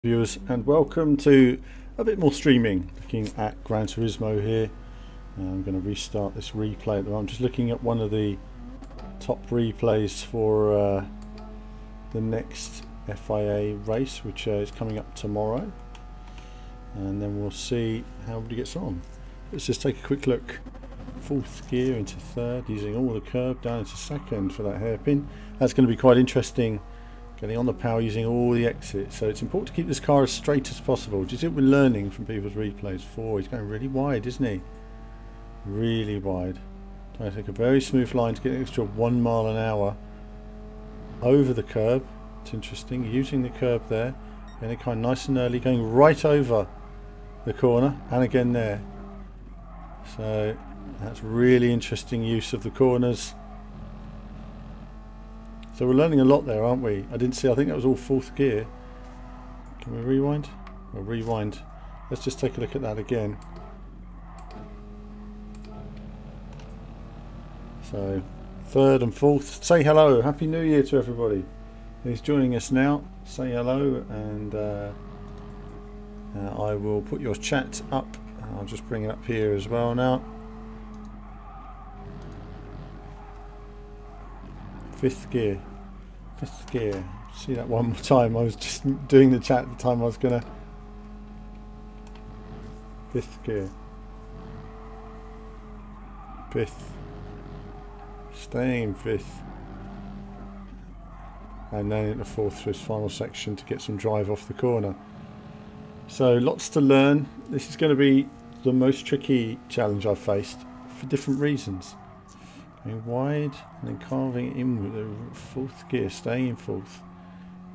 Viewers, and welcome to a bit more streaming, looking at Gran Turismo here. I'm going to restart this replay at the moment. I'm just looking at one of the top replays for the next FIA race, which is coming up tomorrow, and then we'll see how everybody gets on. Let's just take a quick look. Fourth gear into third, using all the curb, down into second for that hairpin. That's going to be quite interesting, getting on the power using all the exits. So it's important to keep this car as straight as possible. Do you see what we're learning from people's replays? He's going really wide, isn't he? Really wide. Trying to take a very smooth line to get an extra 1 mile an hour over the curb. It's interesting, using the curb there, getting it kind of nice and early, going right over the corner, and again there. So that's really interesting use of the corners. So we're learning a lot there, aren't we? I didn't see, I think that was all fourth gear. Can we rewind? We'll rewind. Let's just take a look at that again. So third and fourth. Say hello, happy new year to everybody who's joining us now. Say hello, and I will put your chat up. I'll just bring it up here as well now. Fifth gear. See that one more time. I was just doing the chat at the time I was gonna. Fifth gear. Fifth. Staying in fifth. And then into fourth for his final section to get some drive off the corner. So lots to learn. This is going to be the most tricky challenge I've faced for different reasons. Going wide and then carving it in with the fourth gear, staying in fourth,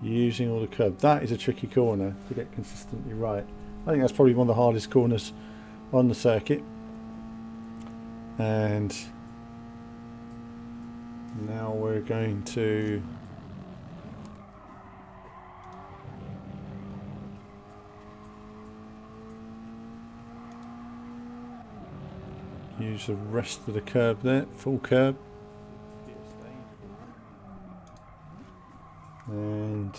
using all the curb. That is a tricky corner to get consistently right. I think that's probably one of the hardest corners on the circuit. And now we're going to use the rest of the curb there, full curb, and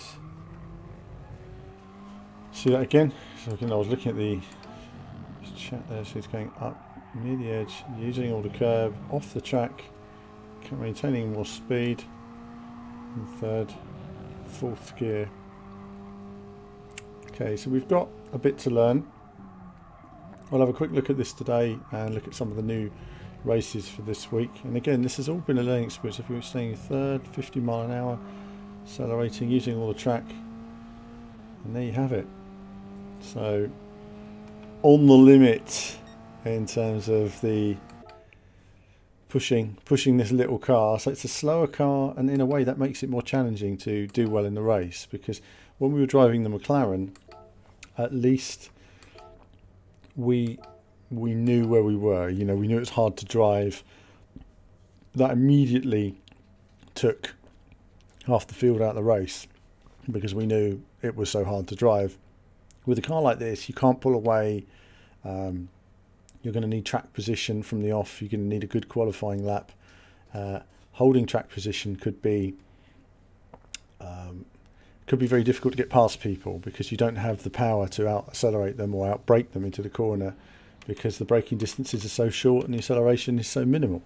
see that again. So again, I was looking at the chat there, so it's going up near the edge, using all the curb, off the track, maintaining more speed in third, fourth gear. Okay, so we've got a bit to learn. I'll have a quick look at this today and look at some of the new races for this week. And again, this has all been a learning experience. If you're staying third, 50 mile an hour, accelerating, using all the track, and there you have it. So on the limit in terms of the pushing this little car. So it's a slower car, and in a way that makes it more challenging to do well in the race, because when we were driving the McLaren, at least we knew where we were. You know, we knew it was hard to drive. That immediately took half the field out of the race, because we knew it was so hard to drive. With a car like this, you can't pull away. You're going to need track position from the off. You're going to need a good qualifying lap. Holding track position could be very difficult to get past people, because you don't have the power to out accelerate them or out brake them into the corner, because the braking distances are so short and the acceleration is so minimal.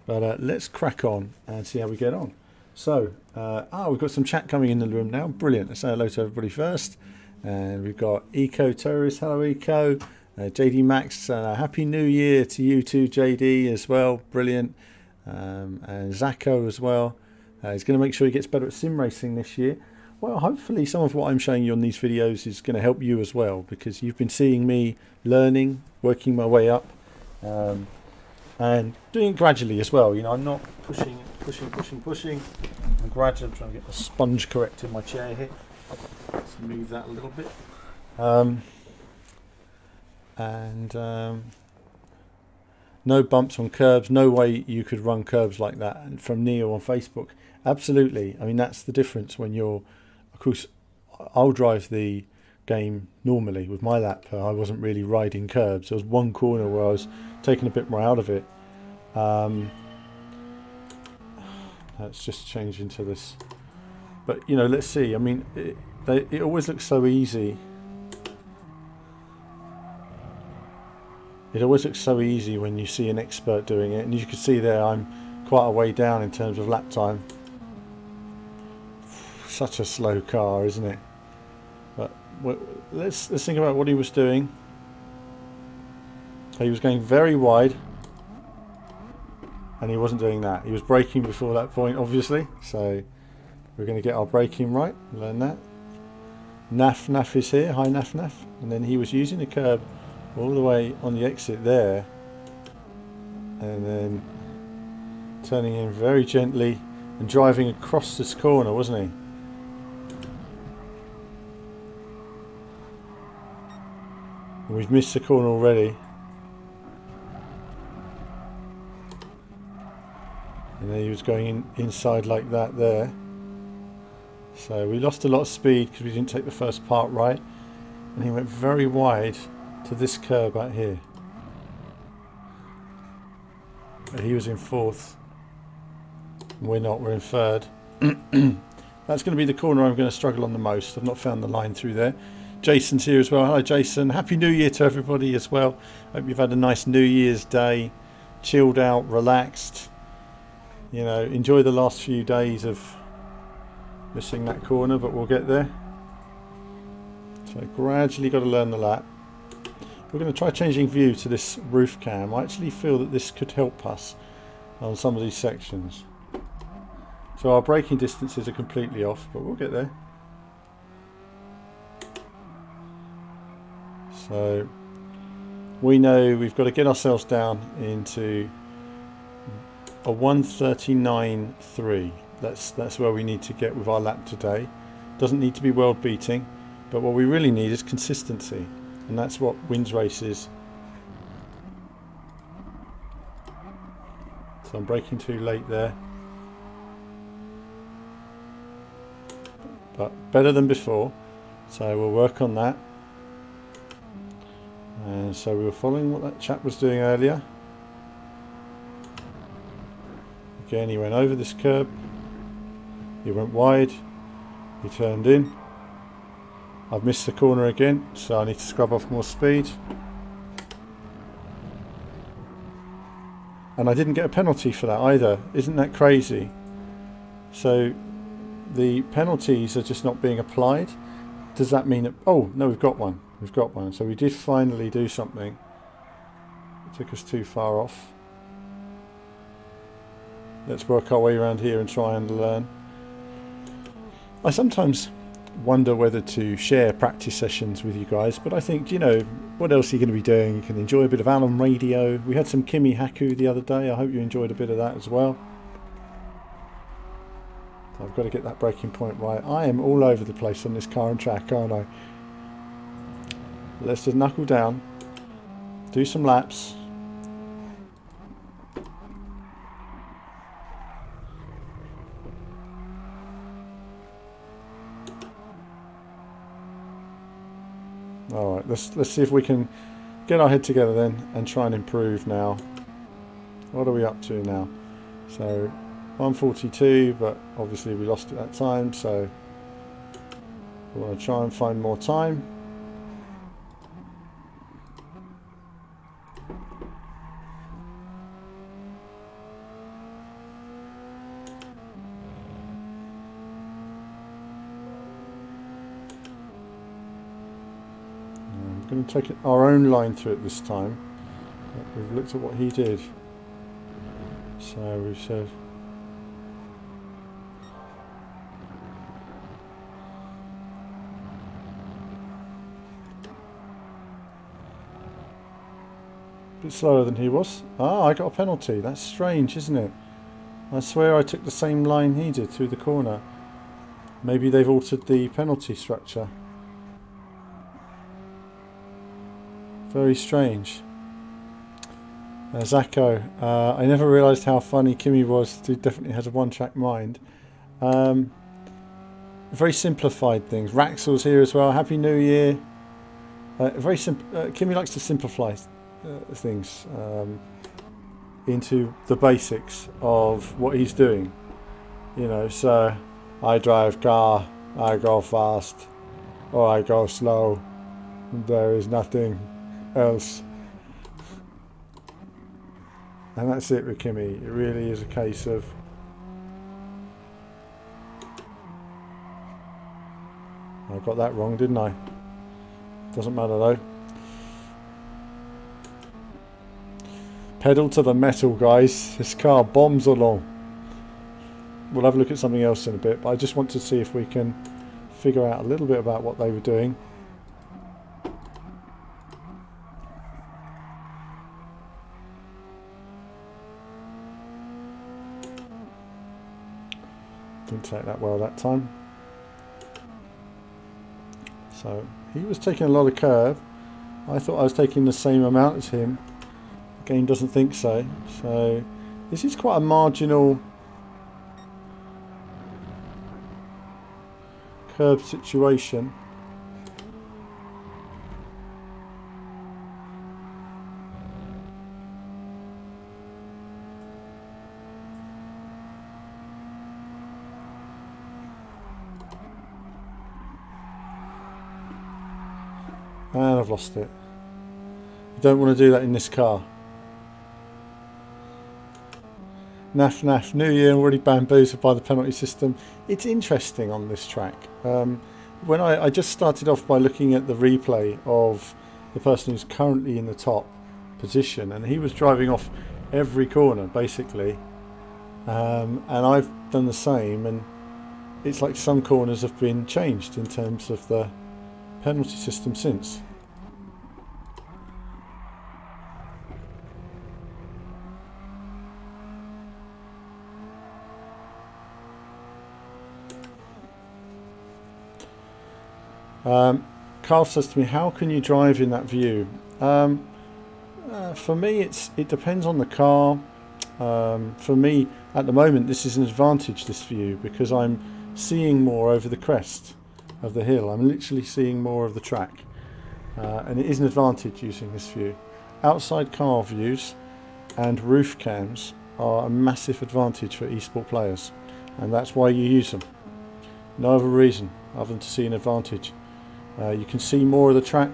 But let's crack on and see how we get on. So we've got some chat coming in the room now. Brilliant. Let's say hello to everybody first. And we've got Eco Terrorist. Hello Eco. JD Max, happy new year to you too, JD, as well. Brilliant. And Zacco as well. He's going to make sure he gets better at sim racing this year. Well, hopefully some of what I'm showing you on these videos is going to help you as well, because you've been seeing me learning, working my way up, and doing it gradually as well. You know, I'm not pushing. I'm gradually trying to get the sponge correct in my chair here. Let's move that a little bit. No bumps on curbs. No way you could run curbs like that. And from Neo on Facebook, absolutely. I mean, that's the difference when you're, of course, I'll drive the game normally with my lap. I wasn't really riding curbs. There was one corner where I was taking a bit more out of it. Let's just change into this. But, you know, let's see. I mean, it always looks so easy. It always looks so easy when you see an expert doing it, and you can see there I'm quite a way down in terms of lap time. Such a slow car, isn't it? But let's think about what he was doing. He was going very wide, and he wasn't doing that. He was braking before that point, obviously. So we're going to get our braking right. Learn that. Naf is here. Hi Naf. And then he was using the curb all the way on the exit there, and then turning in very gently and driving across this corner, wasn't he? And we've missed the corner already. And then he was going inside like that there. So we lost a lot of speed because we didn't take the first part right. And he went very wide to this curb out here. But he was in fourth. And we're not, we're in third. That's going to be the corner I'm going to struggle on the most. I've not found the line through there. Jason's here as well. Hello Jason. Happy New Year to everybody as well. Hope you've had a nice New Year's day. Chilled out, relaxed. You know, enjoy the last few days of missing that corner, but we'll get there. So gradually got to learn the lap. We're going to try changing view to this roof cam. I actually feel that this could help us on some of these sections. So our braking distances are completely off, but we'll get there. So we know we've got to get ourselves down into a 1:39.3. That's where we need to get with our lap today. Doesn't need to be world beating, but what we really need is consistency, and that's what wins races. So I'm braking too late there, but better than before, so we'll work on that. And so we were following what that chap was doing earlier. Again, he went over this curb, he went wide, he turned in. I've missed the corner again, so I need to scrub off more speed. And I didn't get a penalty for that either. Isn't that crazy? So the penalties are just not being applied. Does that mean that, oh no, we've got one. We've got one. So we did finally do something. It took us too far off. Let's work our way around here and try and learn. I sometimes wonder whether to share practice sessions with you guys, but I think, you know, what else are you going to be doing? You can enjoy a bit of Alan Radio. We had some Kimi Haku the other day. I hope you enjoyed a bit of that as well. I've got to get that braking point right. I am all over the place on this car and track, aren't I? Let's just knuckle down, do some laps. All right, let's see if we can get our head together then and try and improve now. What are we up to now? So 142, but obviously we lost at that time, so we want to try and find more time. I'm going to take our own line through it this time. We've looked at what he did. So we've said a bit slower than he was. Ah, I got a penalty. That's strange, isn't it? I swear I took the same line he did through the corner. Maybe they've altered the penalty structure. Very strange. Zacco, I never realised how funny Kimi was. He definitely has a one-track mind. Very simplified things. Raxel's here as well. Happy New Year. Very simple. Kimi likes to simplify things into the basics of what he's doing. You know, so I drive car, I go fast, Oh, I go slow. There is nothing else. And that's it with Kimi. It really is a case of I got that wrong, didn't I? Doesn't matter though. Pedal to the metal, guys. This car bombs along. We'll have a look at something else in a bit, but I just want to see if we can figure out a little bit about what they were doing. Didn't take that well that time. So he was taking a lot of curve. I thought I was taking the same amount as him. The game doesn't think so. So this is quite a marginal curve situation. And I've lost it. You don't want to do that in this car. Naff naff, new year, already bamboozled by the penalty system. It's interesting on this track. When I just started off by looking at the replay of the person who's currently in the top position, and he was driving off every corner basically, and I've done the same, and it's like some corners have been changed in terms of the penalty system since. Carl says to me, how can you drive in that view? For me it depends on the car. For me at the moment this is an advantage, this view, because I'm seeing more over the crest of the hill. I'm literally seeing more of the track, and it is an advantage using this view. Outside car views and roof cams are a massive advantage for esport players, and that's why you use them. No other reason other than to see an advantage. You can see more of the track,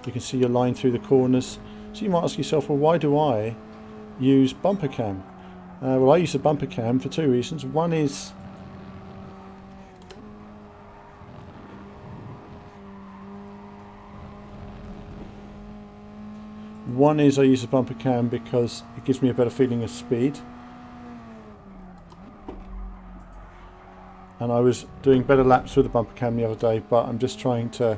you can see your line through the corners. So you might ask yourself, well, why do I use bumper cam? Well, I use the bumper cam for two reasons. One is I use the bumper cam because it gives me a better feeling of speed. And I was doing better laps with the bumper cam the other day, but I'm just trying to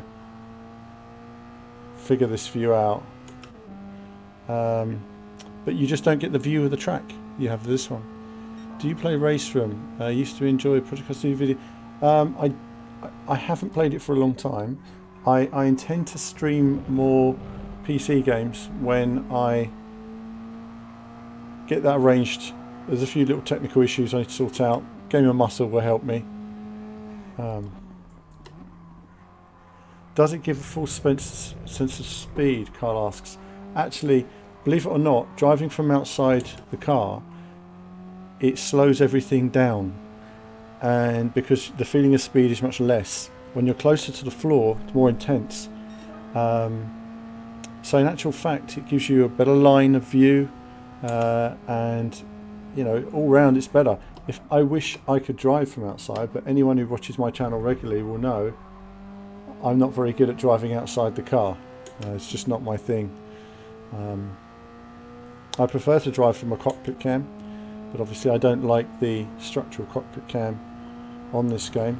figure this view out. But you just don't get the view of the track you have this one. Do you play Race Room? I used to enjoy Project Custody video. I haven't played it for a long time. I intend to stream more PC games when I get that arranged. There's a few little technical issues I need to sort out. Game of Muscle will help me. Does it give a full sense of speed? Carl asks. Actually, believe it or not, driving from outside the car, it slows everything down, and because the feeling of speed is much less. When you're closer to the floor, it's more intense. So in actual fact, it gives you a better line of view, and you know, all round it's better. If I wish I could drive from outside, but anyone who watches my channel regularly will know I'm not very good at driving outside the car. It's just not my thing. I prefer to drive from a cockpit cam, but obviously I don't like the structural cockpit cam on this game.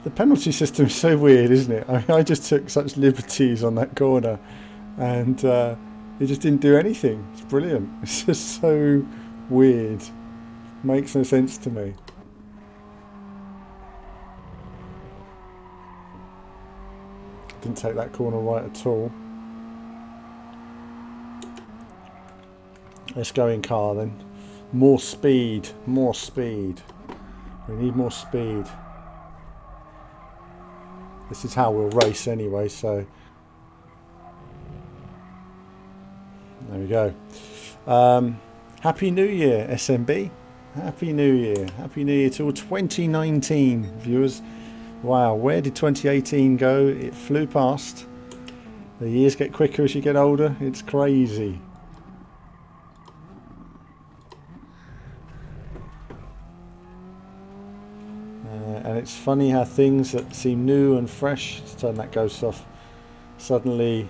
The penalty system is so weird, isn't it? I mean, I just took such liberties on that corner, and it just didn't do anything. It's brilliant. It's just so weird. Makes no sense to me. Didn't take that corner right at all. Let's go in car then. More speed, more speed. We need more speed. This is how we'll race anyway, so there we go. Happy New Year, SMB. Happy New Year. Happy New Year to all 2019 viewers. Wow, where did 2018 go? It flew past. The years get quicker as you get older. It's crazy. And it's funny how things that seem new and fresh, let's turn that ghost off, suddenly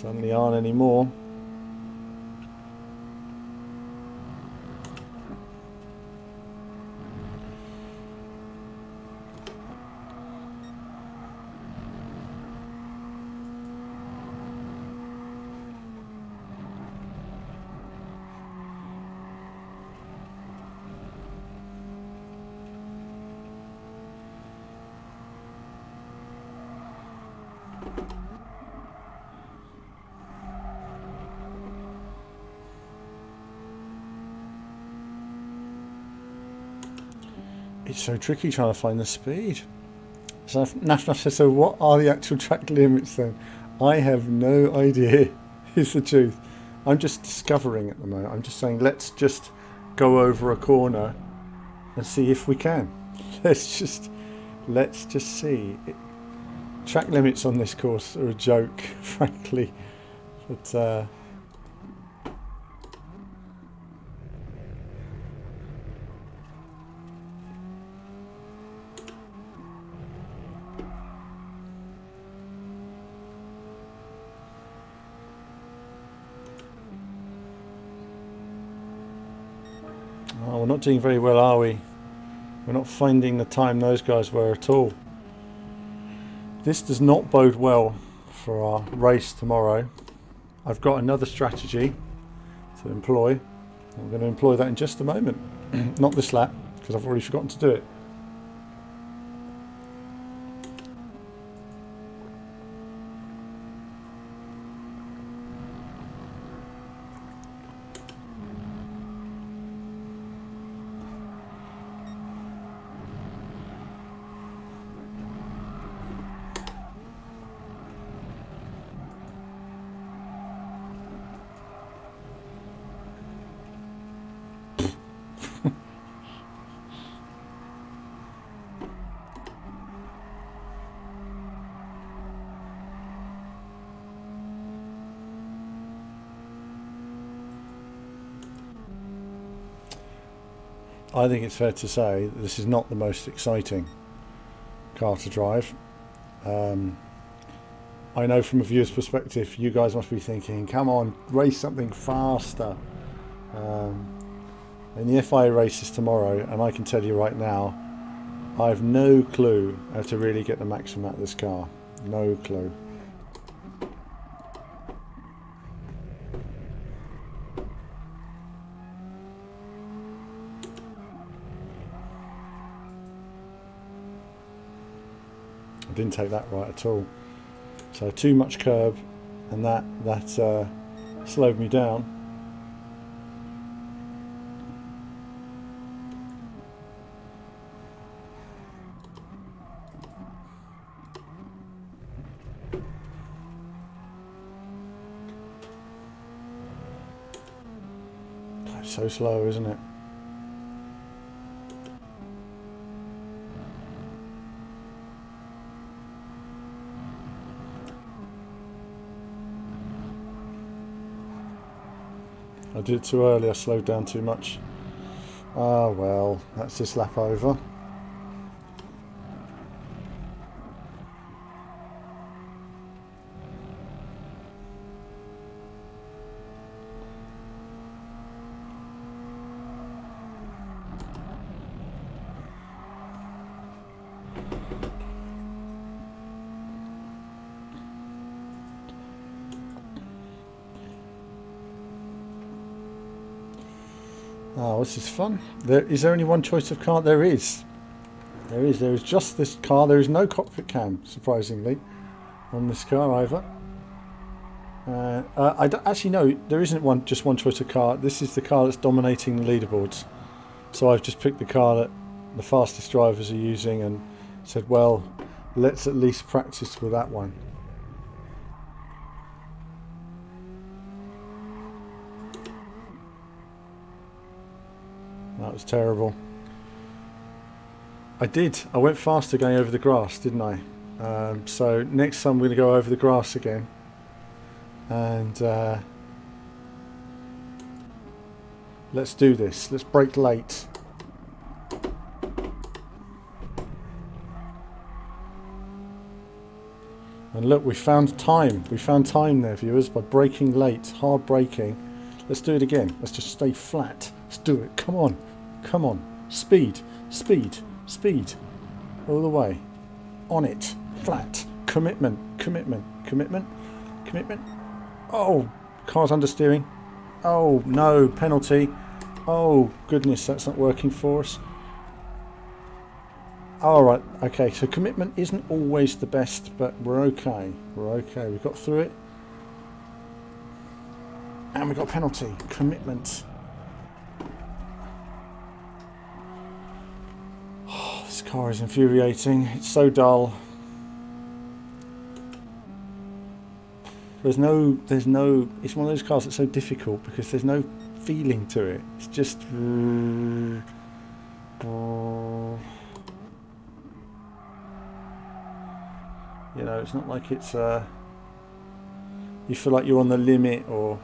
aren't anymore. It's so tricky trying to find the speed. So National says, so what are the actual track limits then? I have no idea, is the truth. I'm just discovering at the moment. I'm just saying, let's just go over a corner and see if we can. Let's just see. Track limits on this course are a joke, frankly. But oh, we're not doing very well, are we? We're not finding the time those guys were at all. This does not bode well for our race tomorrow. I've got another strategy to employ. I'm going to employ that in just a moment. Not this lap, because I've already forgotten to do it. I think it's fair to say that this is not the most exciting car to drive. I know from a viewer's perspective, you guys must be thinking, come on, race something faster. And the FIA race is tomorrow, and I can tell you right now, I have no clue how to really get the maximum out of this car. No clue. I didn't take that right at all. So too much curb, and that slowed me down. It's so slow, isn't it? I did it too early, I slowed down too much. Ah well, that's this lap over. Oh, this is fun. Is there only one choice of car? There is. There is just this car. There is no cockpit cam, surprisingly, on this car either. I don't, actually no, there isn't just one choice of car. This is the car that's dominating the leaderboards. So I've just picked the car that the fastest drivers are using and said, well, let's at least practice with that one. That was terrible. I went faster going over the grass, didn't I? So next time we're going to go over the grass again. And let's do this. Let's brake late. And look, we found time. We found time there, viewers, by braking late, hard braking. Let's do it again. Let's just stay flat. Let's do it. Come on. Come on. Speed. Speed. Speed. All the way. On it. Flat. Commitment. Commitment. Commitment. Commitment. Oh, car's understeering. Oh, no. Penalty. Oh, goodness, that's not working for us. All right. Okay, so commitment isn't always the best, but we're okay. We're okay. We got through it. And we got a penalty. Commitment. Oh, this car is infuriating. It's so dull. There's no, it's one of those cars that's so difficult because there's no feeling to it. It's just, you know, it's not like it's, you feel like you're on the limit or,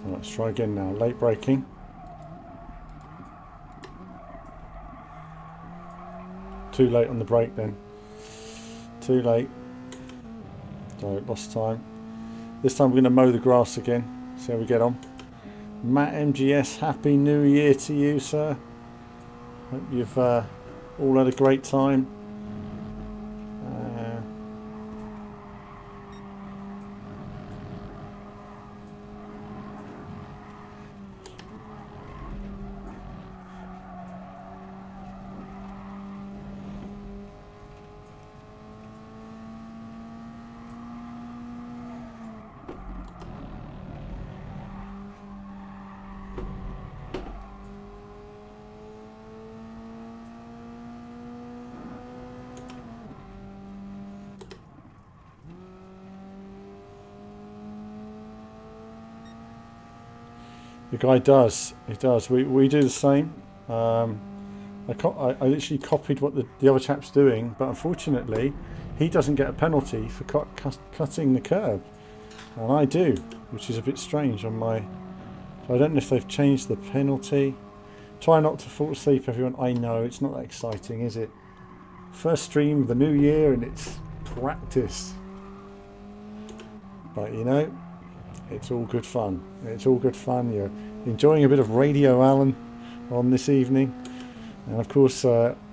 let's try again now. Late braking. Too late on the brake then. Too late. So lost time. This time we're going to mow the grass again. See how we get on. Matt MGS, Happy New Year to you, sir. Hope you've all had a great time. The guy does. He does. We do the same. I literally copied what the other chap's doing, but unfortunately, he doesn't get a penalty for cutting the curb, and I do, which is a bit strange on my. So I don't know if they've changed the penalty. Try not to fall asleep, everyone. I know it's not that exciting, is it? First stream of the new year, and it's practice. But you know. It's all good fun. It's all good fun. You're enjoying a bit of Radio Alan on this evening. And of course,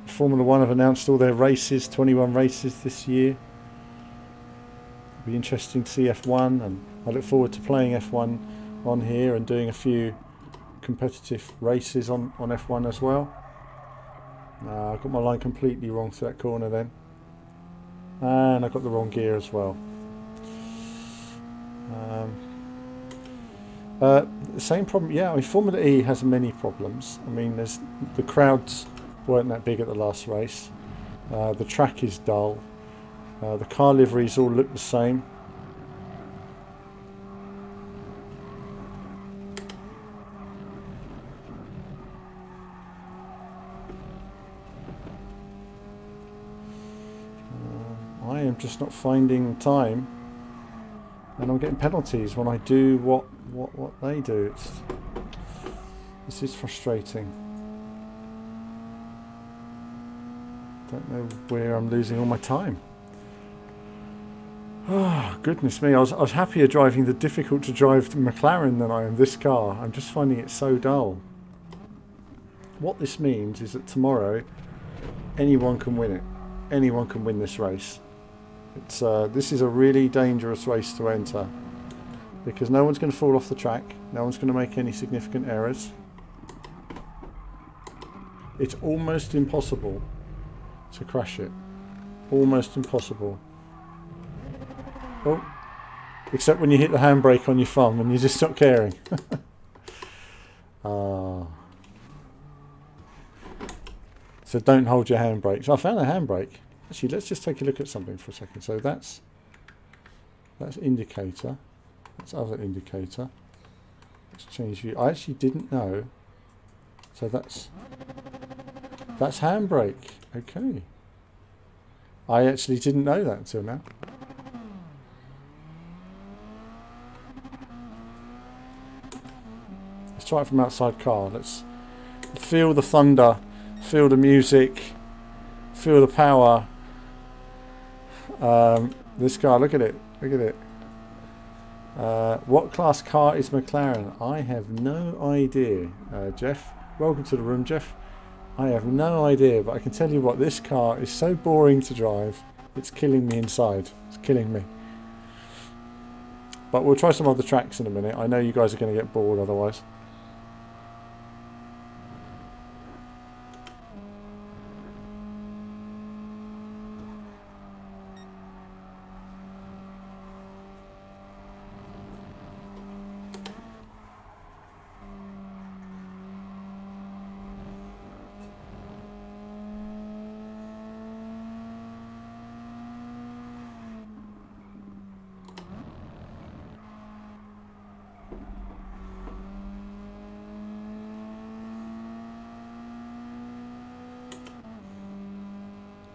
Formula 1 have announced all their races, 21 races this year. It'll be interesting to see F1, and I look forward to playing F1 on here and doing a few competitive races on F1 as well. I got my line completely wrong to that corner then. And I got the wrong gear as well. Same problem, yeah. I mean, Formula E has many problems. I mean, the crowds weren't that big at the last race. The track is dull. The car liveries all look the same. I am just not finding time, and I'm getting penalties when I do what they do. This is frustrating. Don't know where I'm losing all my time. Oh, goodness me. I was happier driving the difficult to drive McLaren than I am this car. I'm just finding it so dull. What this means is that tomorrow anyone can win it. Anyone can win this race. This is a really dangerous race to enter because no one's going to fall off the track. No one's going to make any significant errors. It's almost impossible to crash it. Almost impossible. Oh, except when you hit the handbrake on your thumb and you just stop caring. So don't hold your handbrake. So I found a handbrake. Actually, let's just take a look at something for a second. So that's indicator. That's other indicator. Let's change view. I actually didn't know. So that's handbrake. Okay. I actually didn't know that until now. Let's try it from outside car. Let's feel the thunder, feel the music, feel the power. This car, look at it, look at it. What class car is McLaren? I have no idea, Jeff. Welcome to the room, Jeff. I have no idea, but I can tell you what, this car is so boring to drive. It's killing me inside. It's killing me. But we'll try some other tracks in a minute. I know you guys are going to get bored otherwise.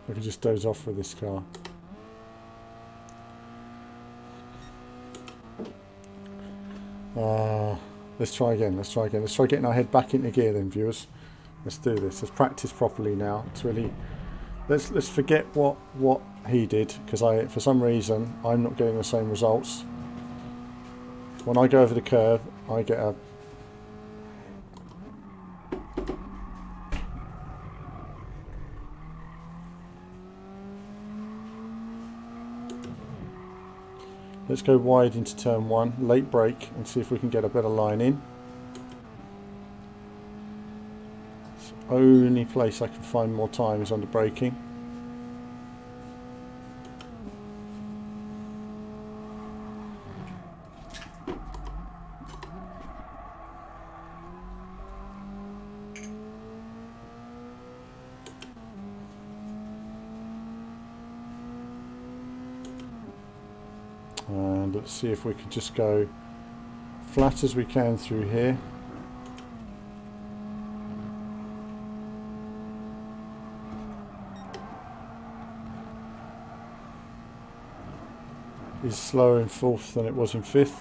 I can just doze off with this car. Let's try again. Let's try again. Let's try getting our head back into gear then, viewers. Let's do this. Let's practice properly now. It's really let's forget what he did, because for some reason I'm not getting the same results. When I go over the curve, I get a Let's go wide into turn one, late brake, and see if we can get a better line in. It's the only place I can find more time is under braking. And let's see if we can just go flat as we can through here. It's slower in fourth than it was in fifth.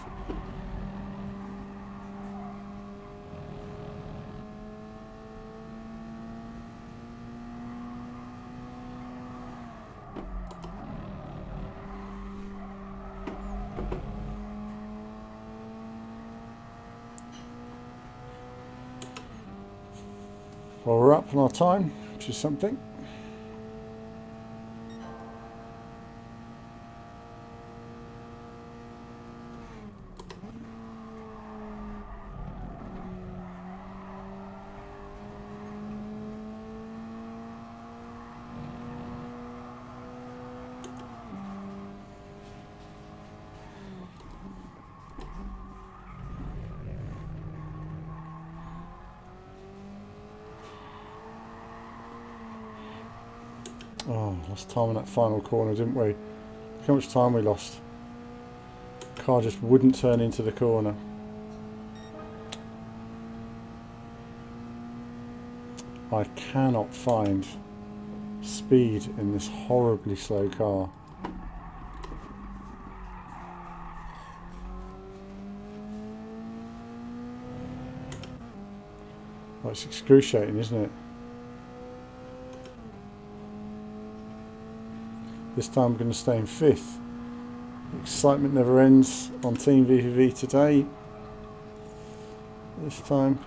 Well, we're up on our time, which is something. Oh, lost time in that final corner, didn't we? Look how much time we lost. The car just wouldn't turn into the corner. I cannot find speed in this horribly slow car. Oh, it's excruciating, isn't it? this time I'm going to stay in 5th. The excitement never ends on Team VVV today. This time.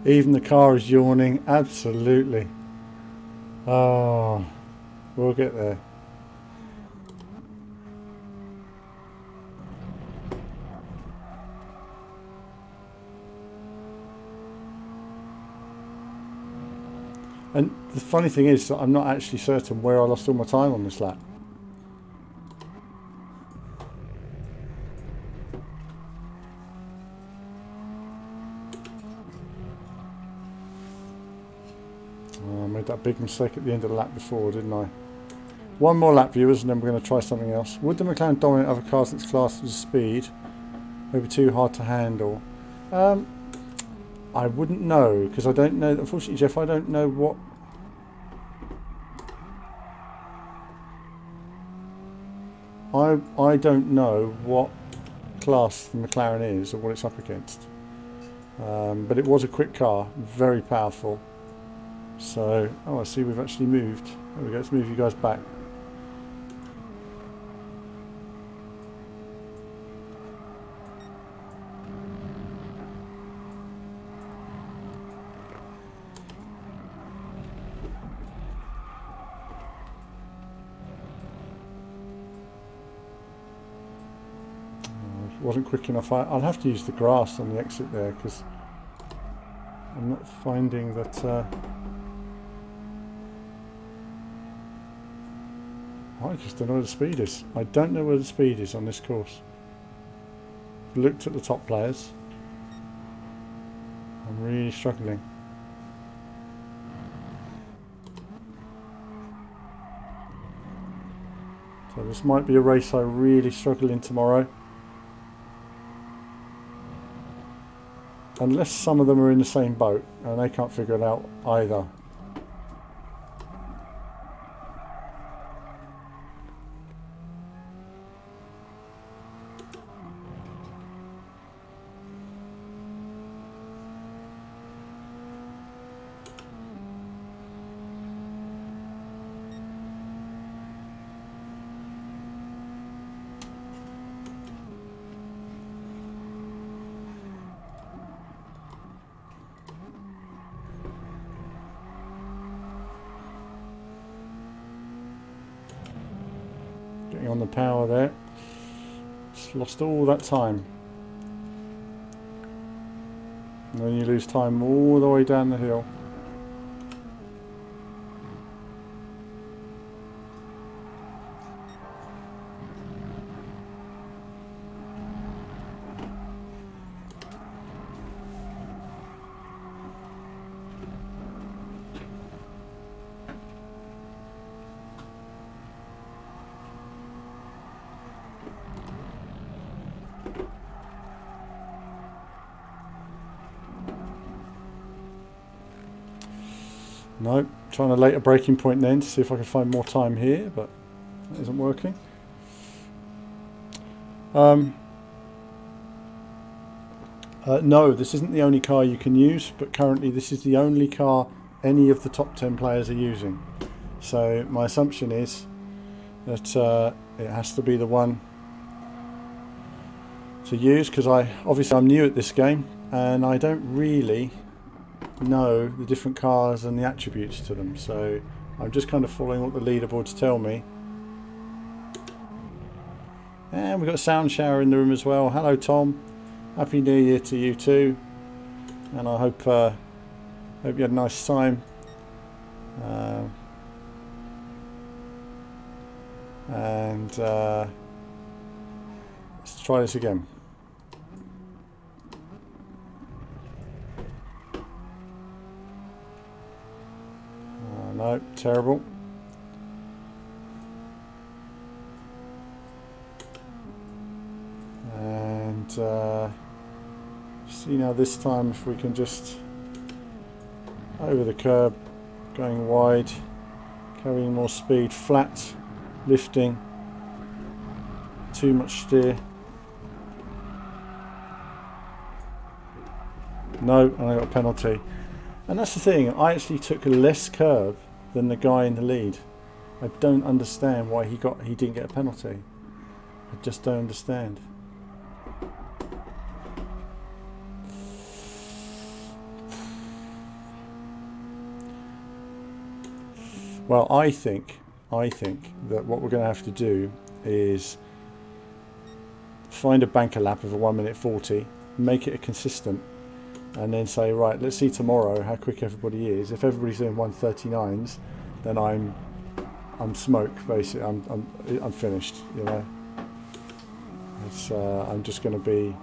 Even the car is yawning, absolutely. Oh, we'll get there. And the funny thing is that I'm not actually certain where I lost all my time on this lap. I made that big mistake at the end of the lap before, didn't I? One more lap, viewers, and then we're going to try something else. Would the McLaren dominate other cars in its class with speed? Maybe too hard to handle. I wouldn't know, because I don't know. Unfortunately, Jeff, I don't know what. I don't know what class the McLaren is or what it's up against. But it was a quick car, very powerful. So, oh, I see we've actually moved. There we go, let's move you guys back. Wasn't quick enough. I'll have to use the grass on the exit there because I'm not finding that. I just don't know where the speed is. I don't know where the speed is on this course. I've looked at the top players. I'm really struggling. So this might be a race I really struggle in tomorrow. Unless some of them are in the same boat and they can't figure it out either. Getting on the power there. Just lost all that time. And then you lose time all the way down the hill. No, trying to late a braking point then to see if I can find more time here, but that isn't working. No, this isn't the only car you can use, but currently this is the only car any of the top 10 players are using. So my assumption is that it has to be the one to use, because obviously I'm new at this game and I don't really know the different cars and the attributes to them, so I'm just kind of following what the leaderboards tell me. And we've got a sound shower in the room as well. Hello Tom, happy new year to you too, and I hope you had a nice time. Let's try this again. No, terrible. see now this time if we can just over the curb, going wide, carrying more speed, flat, lifting, too much steer. No, and I got a penalty. And that's the thing, I actually took less curb than the guy in the lead. I don't understand why he didn't get a penalty. I just don't understand. Well, I think that what we're going to have to do is find a banker lap of a 1:40, make it a consistent, and then say, right, let's see tomorrow how quick everybody is. If everybody's doing 1:39s, then I'm smoked. Basically, I'm finished. You know, I'm just going to be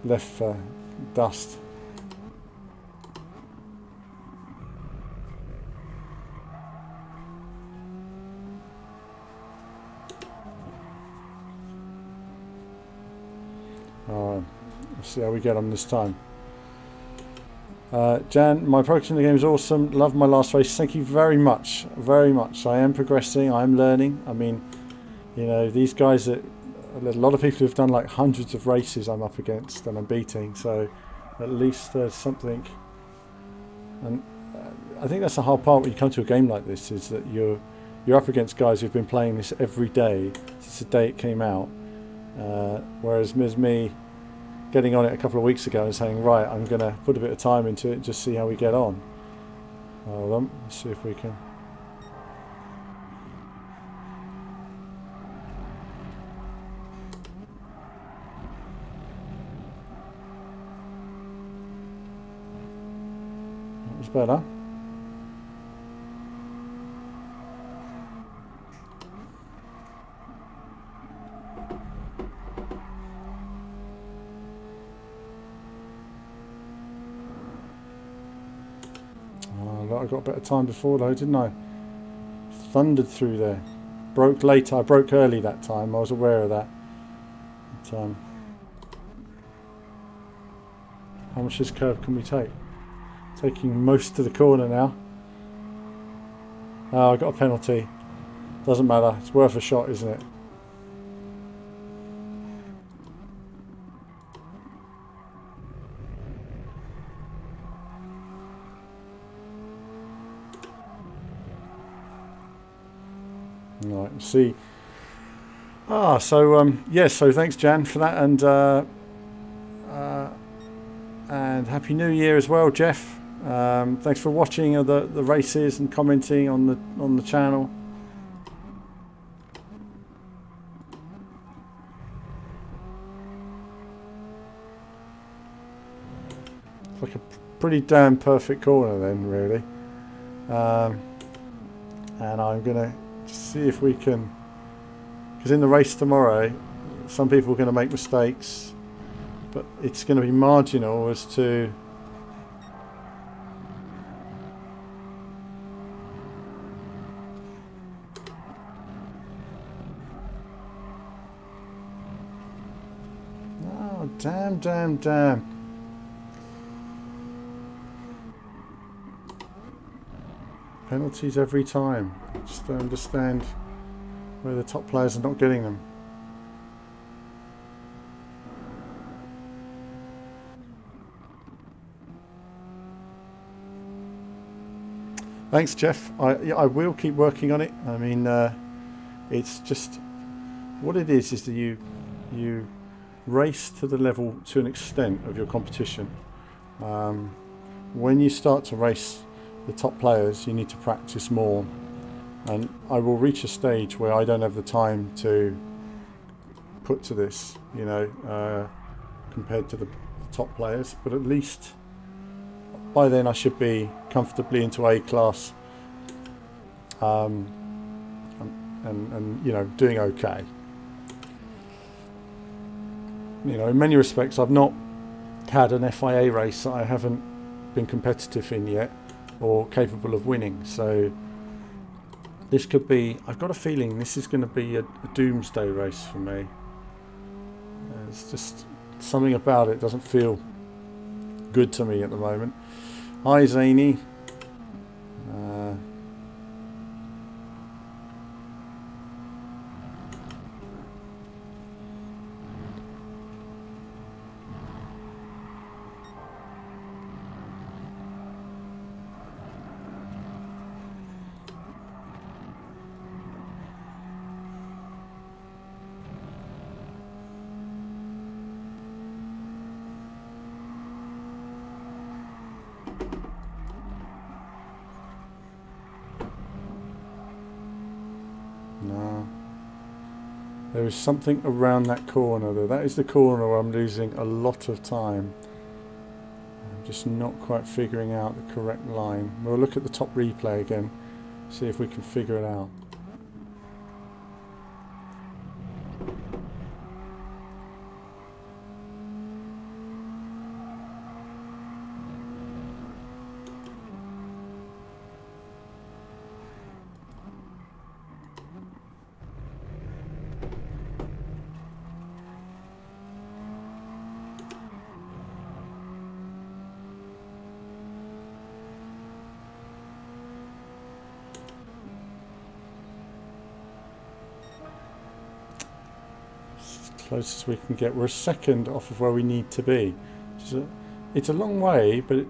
left for dust. Let's see how we get on this time. Jan, my progress in the game is awesome. Love my last race. Thank you very much. Very much. I am progressing. I am learning. I mean, you know, these guys that a lot of people who've done like hundreds of races I'm up against and I'm beating. So at least there's something. And I think that's the hard part when you come to a game like this, is that you're up against guys who've been playing this every day since the day it came out. Whereas there's me getting on it a couple of weeks ago and saying, right, I'm going to put a bit of time into it and just see how we get on. Hold on, let's see if we can. That was better. I got a bit of time before though, didn't I? Thundered through there. Broke late. I broke early that time. I was aware of that. But, how much this curve can we take? Taking most of the corner now. Oh, I got a penalty. Doesn't matter. It's worth a shot, isn't it? Right, see. Yeah, so thanks Jan for that, and Happy New Year as well, Jeff. Thanks for watching the races and commenting on the channel. It's like a pretty damn perfect corner then, really. And I'm gonna see if we can, because in the race tomorrow some people are going to make mistakes, but it's going to be marginal as to oh, damn. Penalties every time. Just don't understand where the top players are not getting them. Thanks, Jeff. I will keep working on it. I mean, it's just what it is that you race to the level to an extent of your competition. When you start to race the top players, you need to practice more, and I will reach a stage where I don't have the time to put to this, you know, compared to the top players, but at least by then I should be comfortably into A class, and you know, doing okay. You know, in many respects I've not had an FIA race that I haven't been competitive in yet or capable of winning, so this could be, I've got a feeling this is going to be a doomsday race for me. It's just something about it doesn't feel good to me at the moment. Hi Zany. No. There is something around that corner though. That is the corner where I'm losing a lot of time. I'm just not quite figuring out the correct line. We'll look at the top replay again, see if we can figure it out. Close as we can get. We're a second off of where we need to be. It's a long way, but you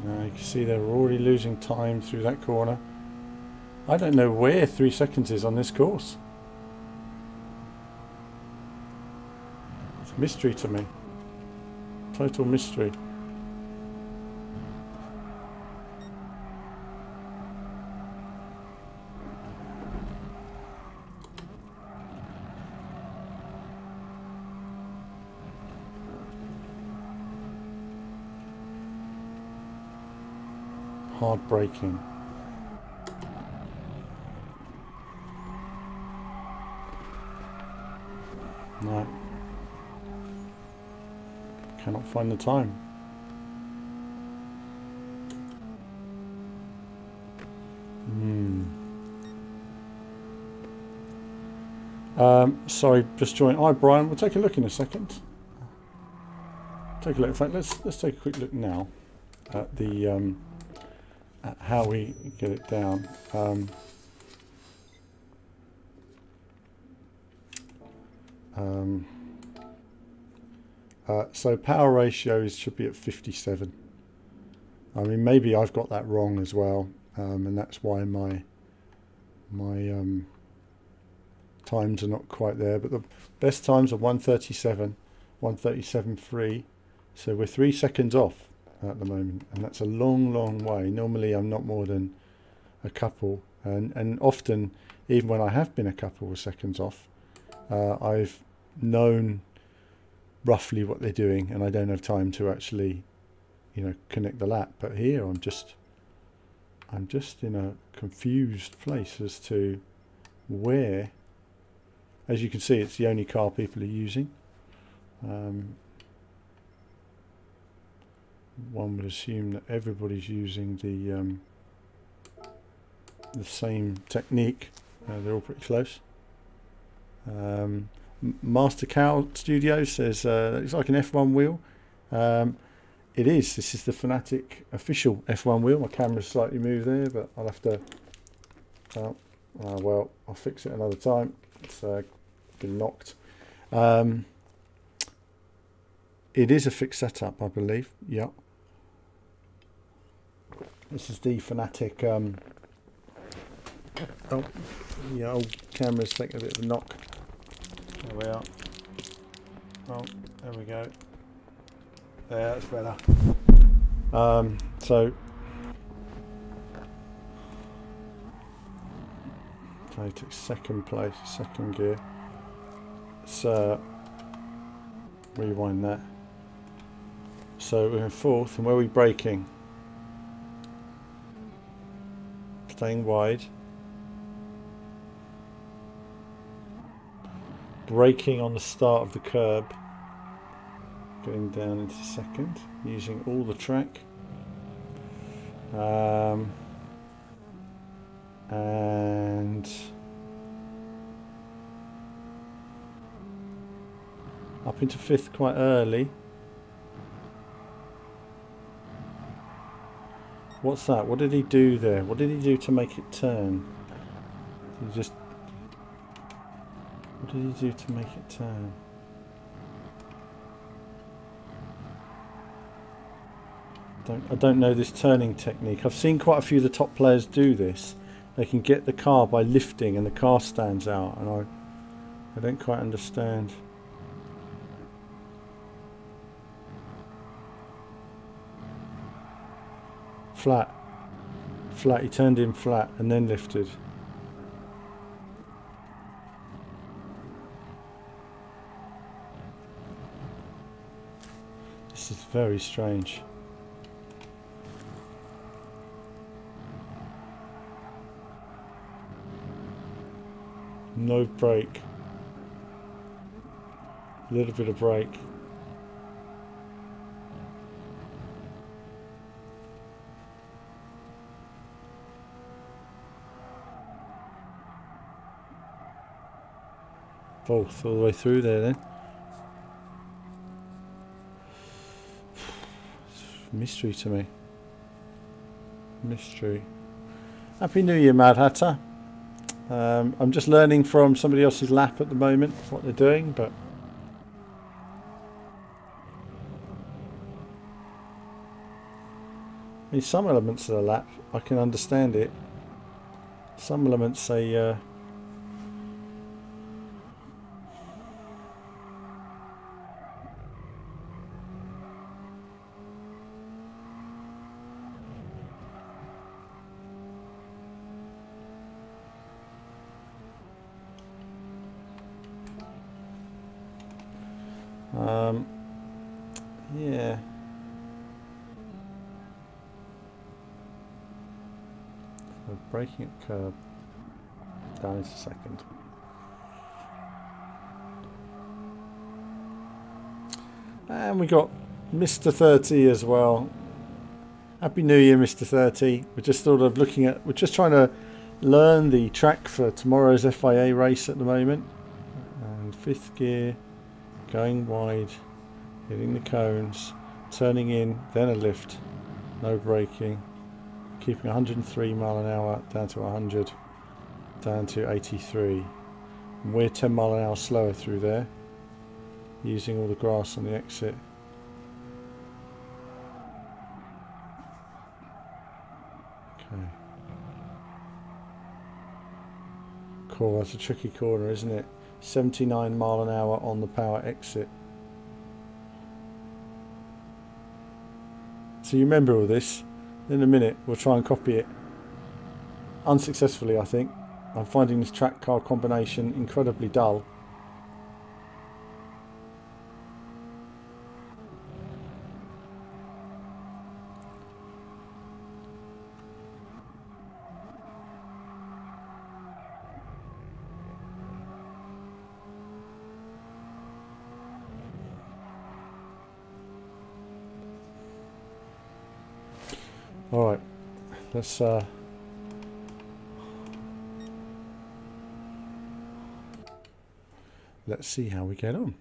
can see they're already losing time through that corner. I don't know where 3 seconds is on this course. It's a mystery to me. Total mystery. Hard braking. No. Cannot find the time. Sorry, just joined. Hi Brian, we'll take a look in a second. Take a look. In fact, let's take a quick look now at the at how we get it down. So power ratios should be at 57. I mean, maybe I've got that wrong as well, and that's why my times are not quite there. But the best times are 1:37, 1:37.3. So we're 3 seconds off at the moment, and that's a long way. Normally I'm not more than a couple, and often even when I have been a couple of seconds off, I've known roughly what they're doing and I don't have time to actually, you know, connect the lap. But here I'm just in a confused place as to where. As you can see, it's the only car people are using. One would assume that everybody's using the same technique. They're all pretty close. Master Cow Studio says it's like an F1 wheel. It is. This is the Fanatic official F1 wheel. My camera's slightly moved there, but I'll have to. Well, I'll fix it another time. It's been knocked. It is a fixed setup, I believe. Yeah. This is the Fanatic. Oh, the old camera's taking a bit of a knock. There we are. Oh, there we go. There, that's better. So okay, took second place, second gear. So rewind that. So we're in fourth, and where are we braking? Staying wide. Braking on the start of the curb. Going down into second, using all the track. and up into 5th quite early. What's that? What did he do there? What did he do to make it turn? Did he just... What did he do to make it turn? I don't know this turning technique. I've seen quite a few of the top players do this. They can get the car by lifting and the car stands out, and I don't quite understand. Flat. Flat. He turned in flat and then lifted. This is very strange. No brake. A little bit of brake. Both all the way through there then. It's a mystery to me. Mystery. Happy New Year, Mad Hatter. I'm just learning from somebody else's lap at the moment what they're doing, but I mean, some elements of the lap I can understand it. Some elements they yeah. So braking at curb. Down in a second. And we got Mr. 30 as well. Happy New Year, Mr. 30. We're just sort of looking at, we're just trying to learn the track for tomorrow's FIA race at the moment. And 5th gear, going wide, hitting the cones, turning in, then a lift, no braking, keeping 103 mile an hour down to 100, down to 83. And we're 10 mile an hour slower through there, using all the grass on the exit. Okay. Cool, that's a tricky corner, isn't it? 79 mile an hour on the power exit. So you remember all this. In a minute we'll try and copy it. Unsuccessfully, I think. I'm finding this track car combination incredibly dull. All right, let's see how we get on.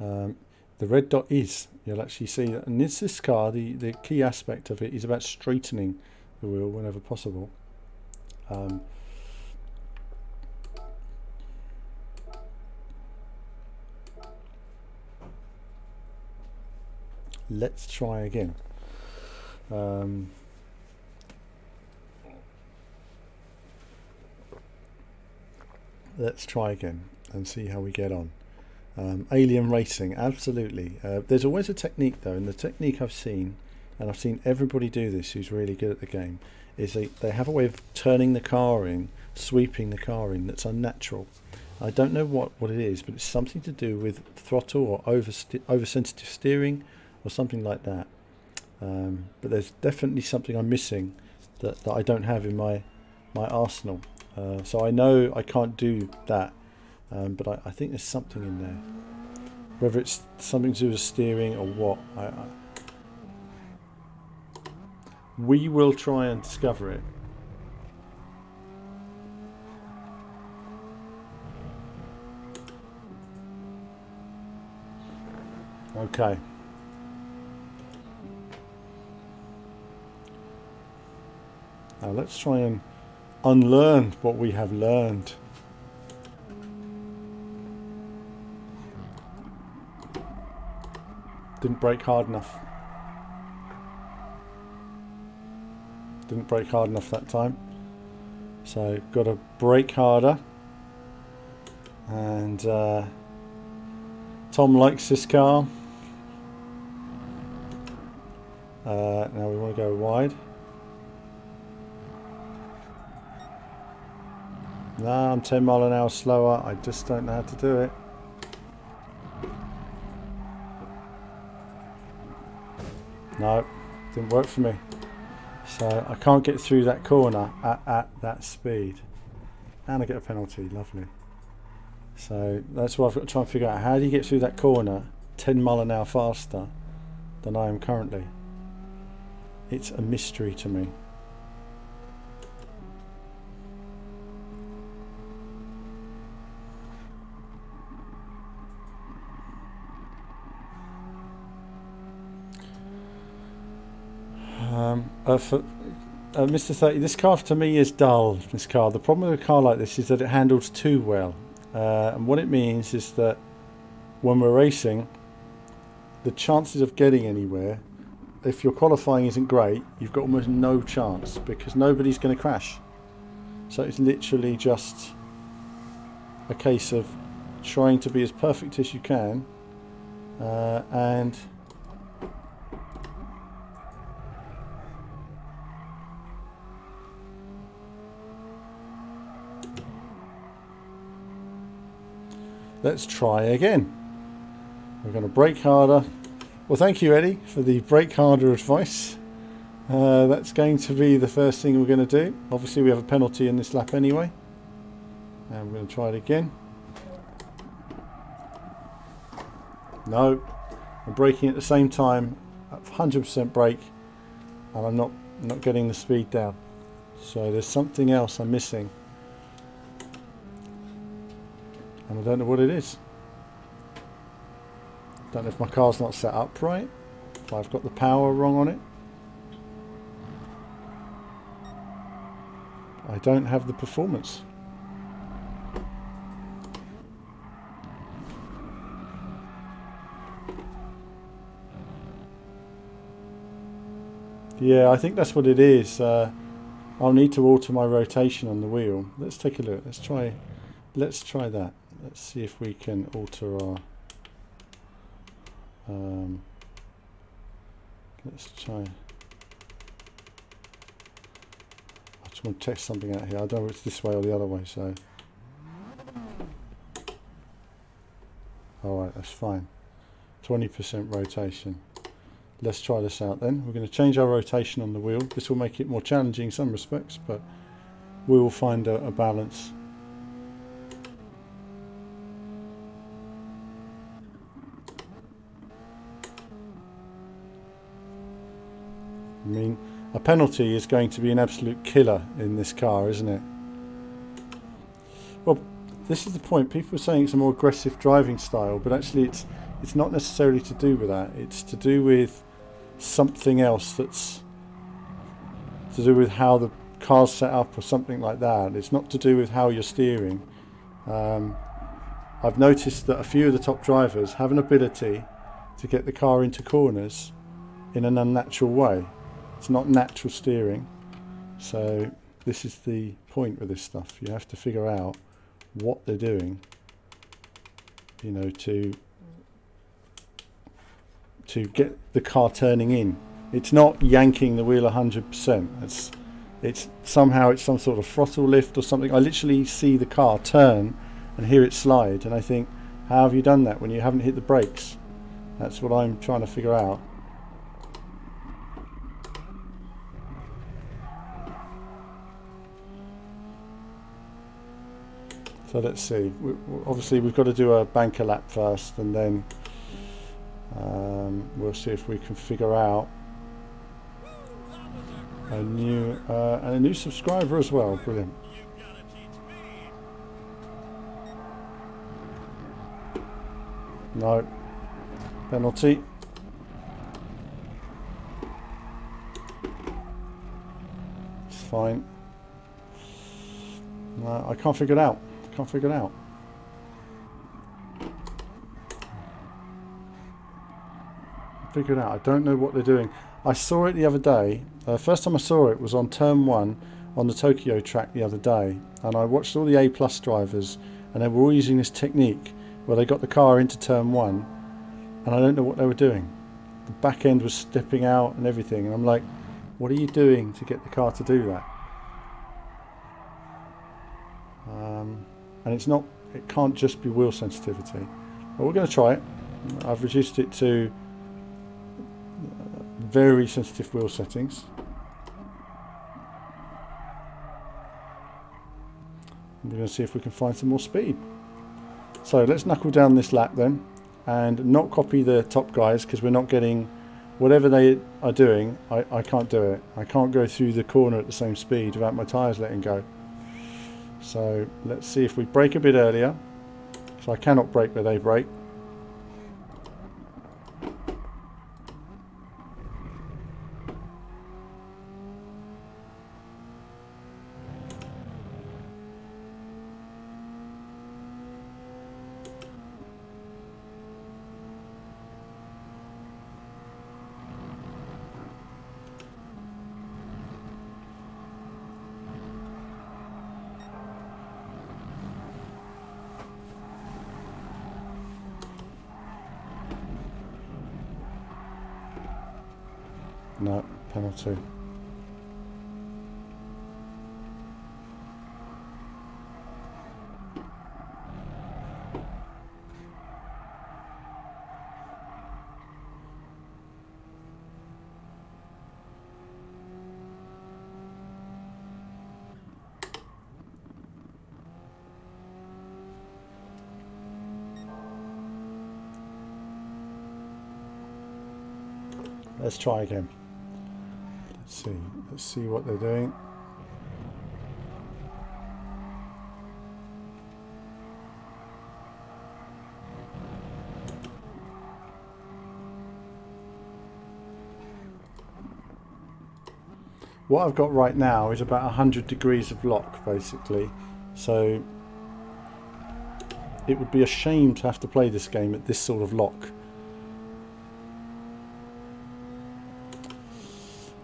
The red dot is, you'll actually see that, and this car, the key aspect of it is about straightening the wheel whenever possible. Let's try again. Let's try again and see how we get on. Alien racing, absolutely. There's always a technique though, and the technique I've seen, and I've seen everybody do this who's really good at the game, is they have a way of turning the car in, sweeping the car in, that's unnatural. I don't know what it is, but it's something to do with throttle or oversensitive steering or something like that. But there's definitely something I'm missing that I don't have in my arsenal. So I know I can't do that, but I think there's something in there. Whether it's something to do with steering or what, we will try and discover it. Okay. Now let's try and unlearn what we have learned. Didn't brake hard enough. Didn't brake hard enough that time. So got to brake harder. And Tom likes this car. Now we want to go wide. No, I'm 10 mile an hour slower. I just don't know how to do it. No, didn't work for me. So I can't get through that corner at that speed. And I get a penalty, lovely. So that's what I've got to try and figure out. How do you get through that corner 10 mile an hour faster than I am currently? It's a mystery to me. For Mr. 30, this car to me is dull. This car. The problem with a car like this is that it handles too well. And what it means is that when we're racing, the chances of getting anywhere, if your qualifying isn't great, you've got almost no chance because nobody's going to crash. So it's literally just a case of trying to be as perfect as you can and let's try again. We're going to brake harder. Well, thank you, Eddie, for the brake harder advice. That's going to be the first thing we're going to do. Obviously, we have a penalty in this lap anyway. And we're going to try it again. No, I'm braking at the same time, at 100% brake, and I'm not getting the speed down. So there's something else I'm missing. And I don't know what it is. Don't know if my car's not set up right, if I've got the power wrong on it. I don't have the performance. Yeah, I think that's what it is. I'll need to alter my rotation on the wheel. Let's take a look. Let's try that. Let's see if we can alter our let's try. I just want to test something out here. I don't know if it's this way or the other way, so alright, that's fine. 20% rotation. Let's try this out then. We're going to change our rotation on the wheel. This will make it more challenging in some respects, but we will find a balance. I mean, a penalty is going to be an absolute killer in this car, isn't it? Well, this is the point. People are saying it's a more aggressive driving style, but actually it's not necessarily to do with that. It's to do with something else that's to do with how the car's set up or something like that. It's not to do with how you're steering. I've noticed that a few of the top drivers have an ability to get the car into corners in an unnatural way. It's not natural steering. So this is the point with this stuff. You have to figure out what they're doing, you know, to get the car turning in. It's not yanking the wheel 100%. It's somehow it's some sort of throttle lift or something. I literally see the car turn and hear it slide, and I think, how have you done that when you haven't hit the brakes? That's what I'm trying to figure out. So let's see. Obviously we've got to do a banker lap first, and then we'll see if we can figure out a new subscriber as well. Brilliant. No, Penalty. It's fine. No, I can't figure it out. Can't figure it out. Figure it out. I don't know what they're doing. I saw it the other day. First time I saw it was on turn 1 on the Tokyo track the other day, and I watched all the A+ drivers, and they were all using this technique where they got the car into turn 1, and I don't know what they were doing. The back end was stepping out and everything, and I'm like, what are you doing to get the car to do that? And it's not, it can't just be wheel sensitivity. But we're going to try it. I've reduced it to very sensitive wheel settings. We're going to see if we can find some more speed. So let's knuckle down this lap then, and not copy the top guys, because we're not getting whatever they are doing. I can't do it. I can't go through the corner at the same speed without my tyres letting go. So let's see if we brake a bit earlier. So I cannot brake where they brake. No, penalty. Let's try again. Let's see what they're doing. What I've got right now is about 100 degrees of lock, basically. So it would be a shame to have to play this game at this sort of lock.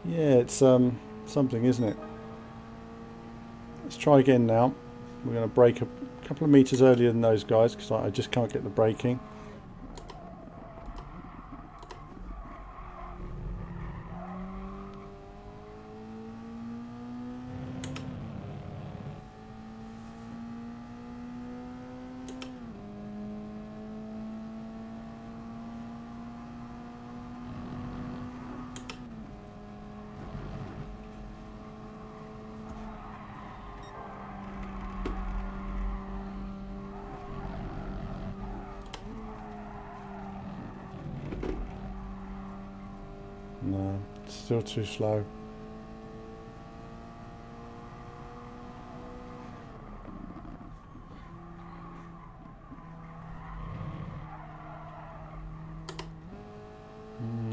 Yeah, it's something, isn't it? Let's try again now. We're going to brake a couple of meters earlier than those guys, because I just can't get the braking. No, it's still too slow.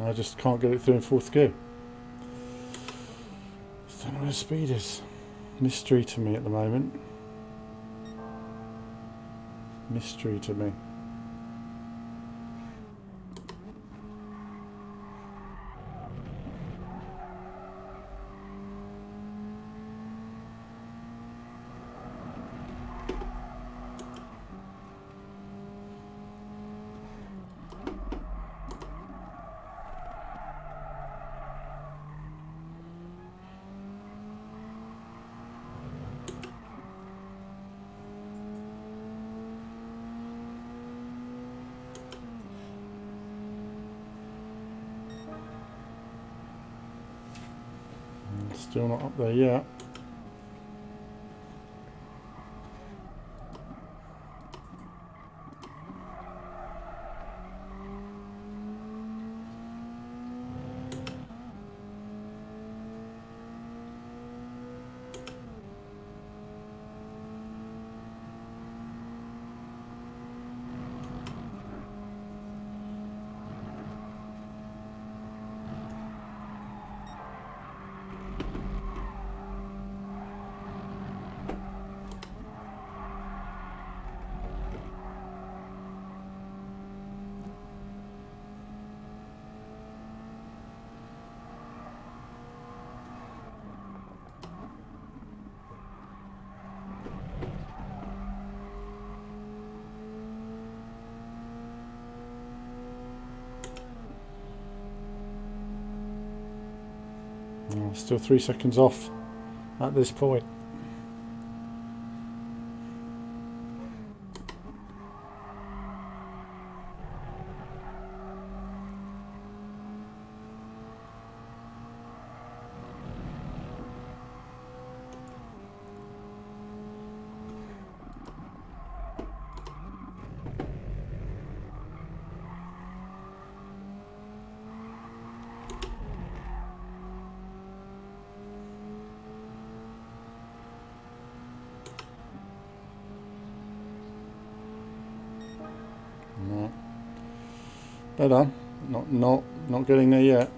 I just can't get it through in fourth gear. I don't know where the speed is. Mystery to me at the moment. Mystery to me. Still not up there yet. Oh, still 3 seconds off at this point. No. Better. Not getting there yet.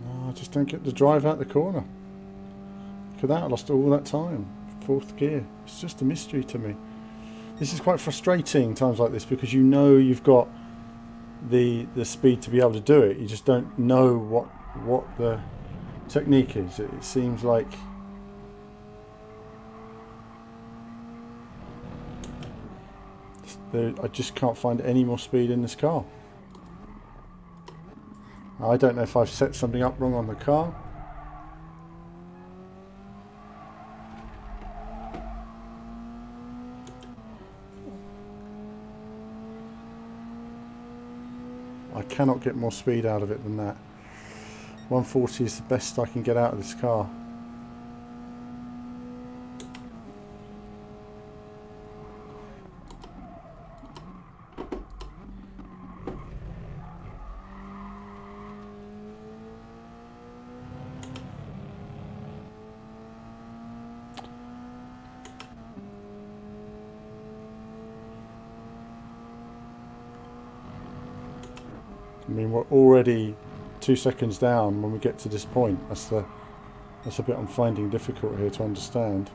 I just don't get the drive out the corner. Look at that, I lost all that time. 4th gear. It's just a mystery to me. This is quite frustrating times like this, because you know you've got the speed to be able to do it. You just don't know what the technique is. It seems like I just can't find any more speed in this car. I don't know if I've set something up wrong on the car. I cannot get more speed out of it than that. 140 is the best I can get out of this car. I mean, we're already 2 seconds down when we get to this point. That's a bit I'm finding difficult here to understand.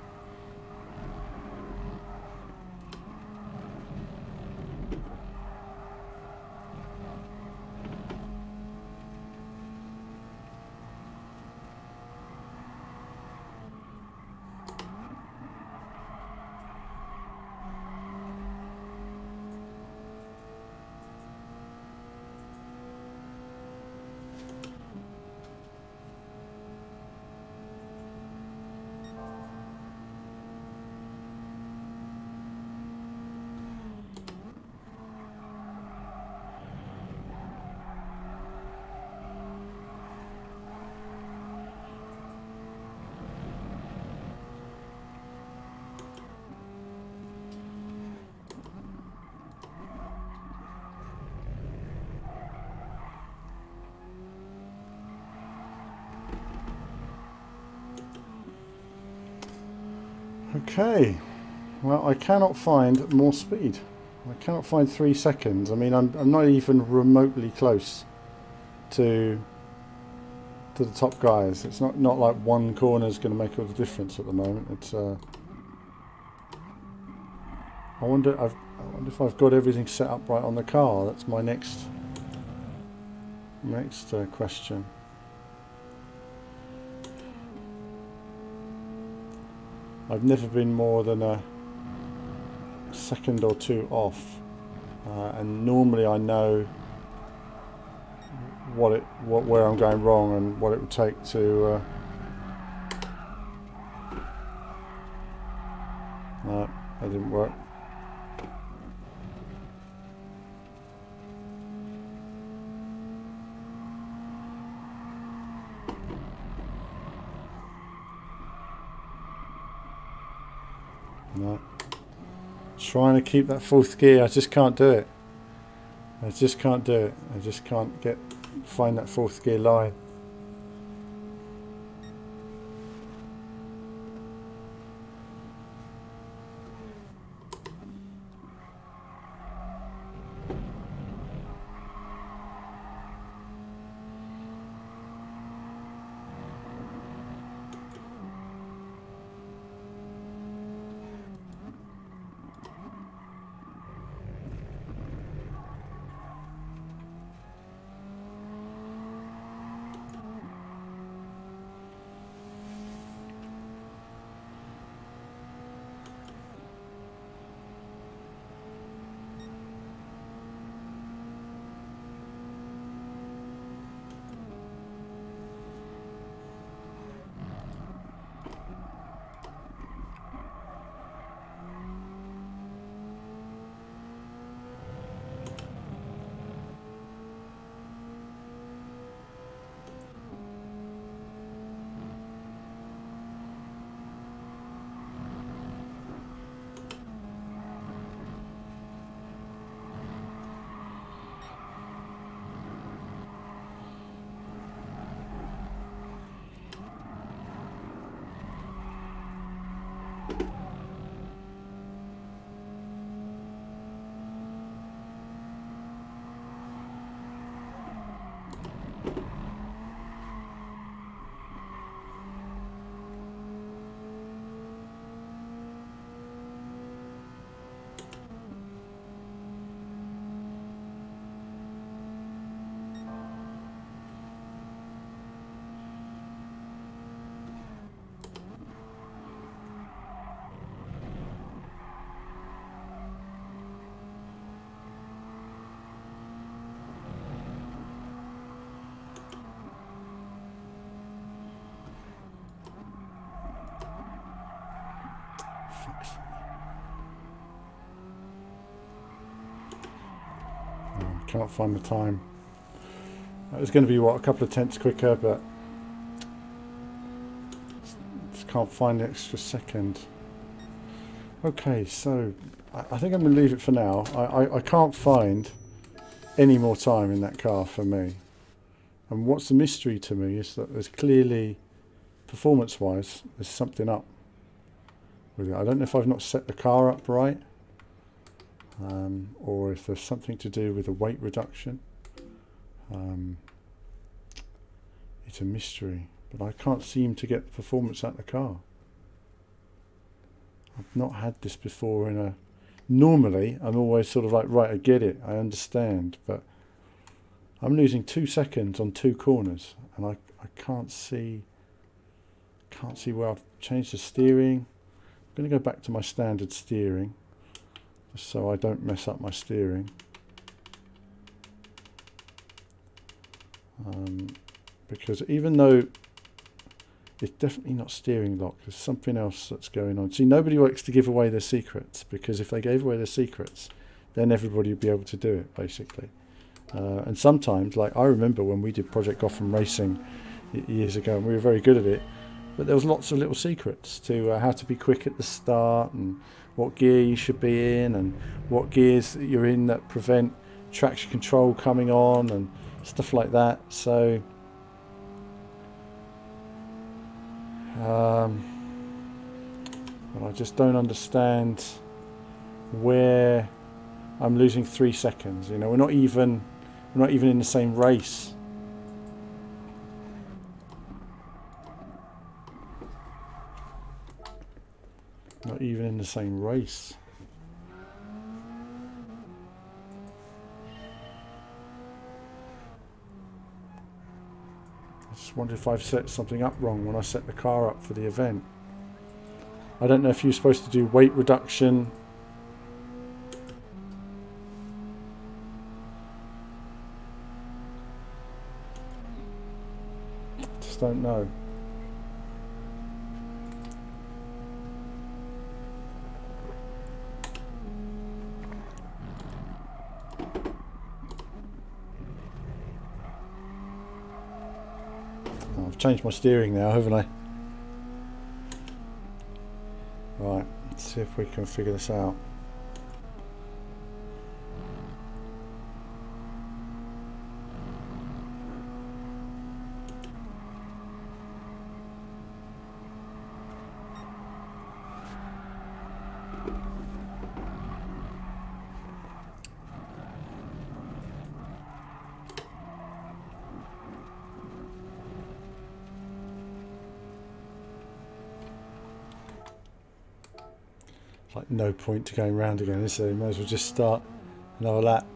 Okay, well, I cannot find more speed. I cannot find 3 seconds. I mean, I'm not even remotely close to the top guys. It's not like one corner is going to make all the difference at the moment. It's I wonder if I've got everything set up right on the car. That's my next question. I've never been more than a second or two off, and normally I know where I'm going wrong and what it would take to. No, that didn't work. No. Trying to keep that 4th gear, I just can't do it. I just can't do it. I just can't find that fourth gear line. Can't find the time. It was going to be what, a couple of tenths quicker, but just can't find the extra second. Okay, so I think I'm going to leave it for now. I can't find any more time in that car for me. And what's the mystery to me is that there's clearly, performance-wise, there's something up with it. I don't know if I've not set the car up right. Or if there's something to do with the weight reduction. It's a mystery, but I can't seem to get the performance out of the car. I've not had this before in a... Normally, I'm always sort of like, right, I get it, I understand, but I'm losing 2 seconds on 2 corners, and I can't see where I've changed the steering. I'm going to go back to my standard steering, so I don't mess up my steering. Because even though it's definitely not steering lock, there's something else that's going on. See, nobody likes to give away their secrets, because if they gave away their secrets, then everybody would be able to do it, basically. And sometimes, like I remember when we did Project Gotham Racing years ago, and we were very good at it, but there was lots of little secrets to how to be quick at the start, and what gear you should be in, and what gears you're in that prevent traction control coming on, and stuff like that. So but I just don't understand where I'm losing 3 seconds. You know, we're not even in the same race. Not even in the same race. I just wonder if I've set something up wrong when I set the car up for the event. I don't know if you're supposed to do weight reduction. Just don't know. I've changed my steering now, haven't I? Right, let's see if we can figure this out. like no point to going round again, is there? You might as well just start another lap.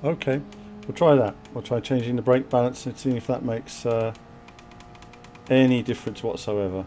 Okay, we'll try that. We'll try changing the brake balance and seeing if that makes any difference whatsoever.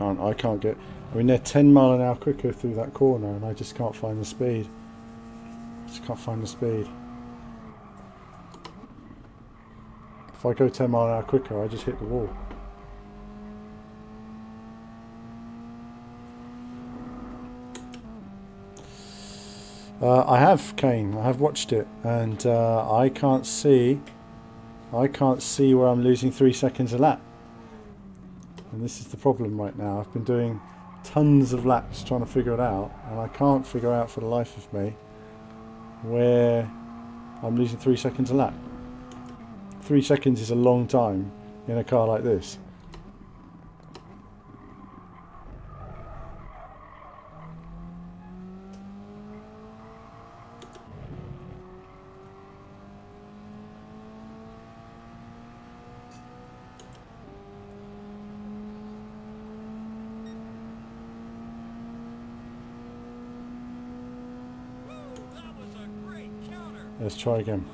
I can't get. I mean, they're 10 mile an hour quicker through that corner, and I just can't find the speed. Just can't find the speed. If I go 10 mile an hour quicker, I just hit the wall. I have, Kane. I have watched it, and I can't see where I'm losing 3 seconds a lap. And this is the problem right now. I've been doing tons of laps trying to figure it out, and I can't figure out for the life of me where I'm losing 3 seconds a lap. 3 seconds is a long time in a car like this. Let's try again.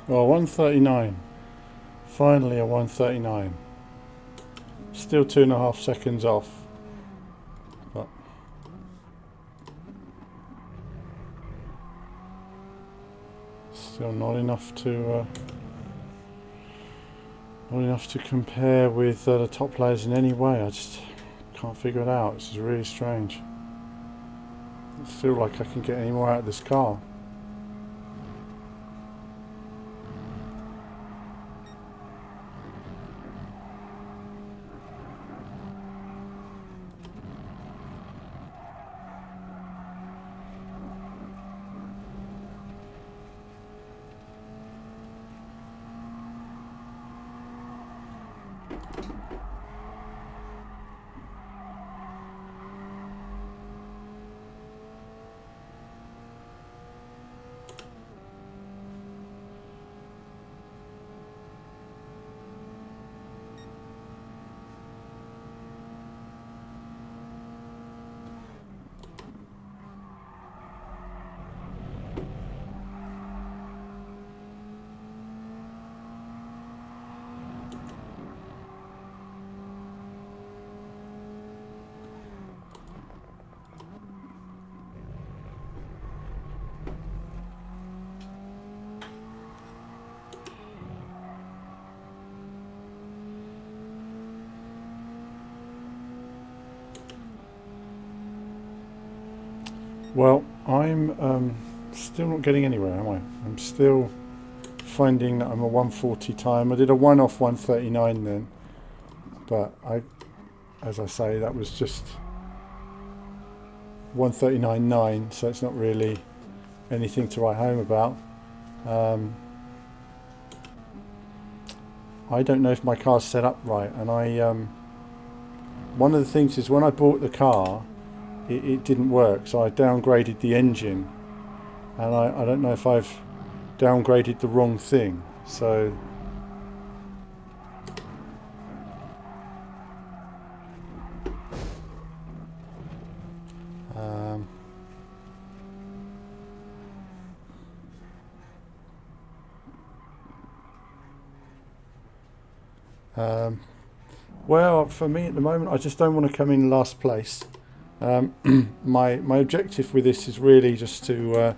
Well, 139. Finally a 139. Still 2.5 seconds off. But still not enough to compare with the top players in any way. I just can't figure it out. This is really strange. I feel like I can get any more out of this car. Well, I'm still not getting anywhere, am I? I'm still finding that I'm a 140 time. I did a one-off 139 then, but as I say, that was just 139.9, so it's not really anything to write home about. I don't know if my car's set up right, and one of the things is when I bought the car, it didn't work, so I downgraded the engine, and I don't know if I've downgraded the wrong thing. So well, for me at the moment, I just don't want to come in last place. My objective with this is really just to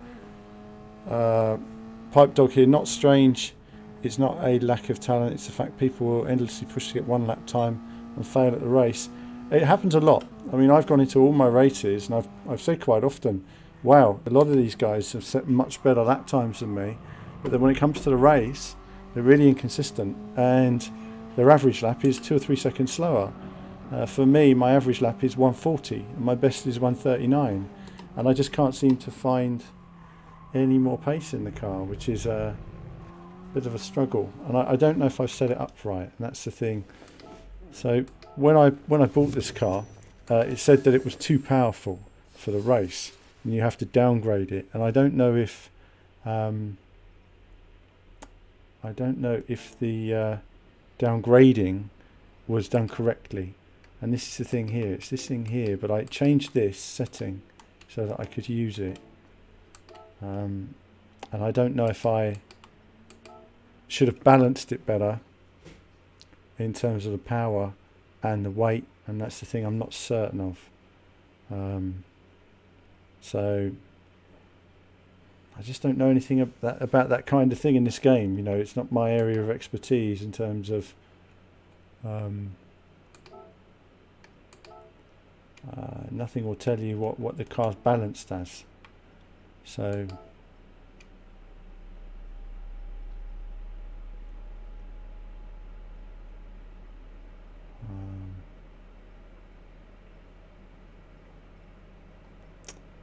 pipe dog here. Not strange. It's not a lack of talent. It's the fact people will endlessly push to get one lap time and fail at the race. It happens a lot. I mean, I've gone into all my races and I've said quite often, wow, a lot of these guys have set much better lap times than me. But then when it comes to the race, they're really inconsistent, and their average lap is 2 or 3 seconds slower. For me, my average lap is 140 and my best is 139, and I just can't seem to find any more pace in the car, which is a bit of a struggle, and I don't know if I've set it up right, and that's the thing. So when I bought this car, it said that it was too powerful for the race and you have to downgrade it, and I don't know if the downgrading was done correctly. And this is the thing here, it's this thing here, but I changed this setting so that I could use it, and I don't know if I should have balanced it better in terms of the power and the weight, and that's the thing I'm not certain of. So I just don't know anything about that kind of thing in this game. You know, it's not my area of expertise in terms of nothing will tell you what the car's balanced as. So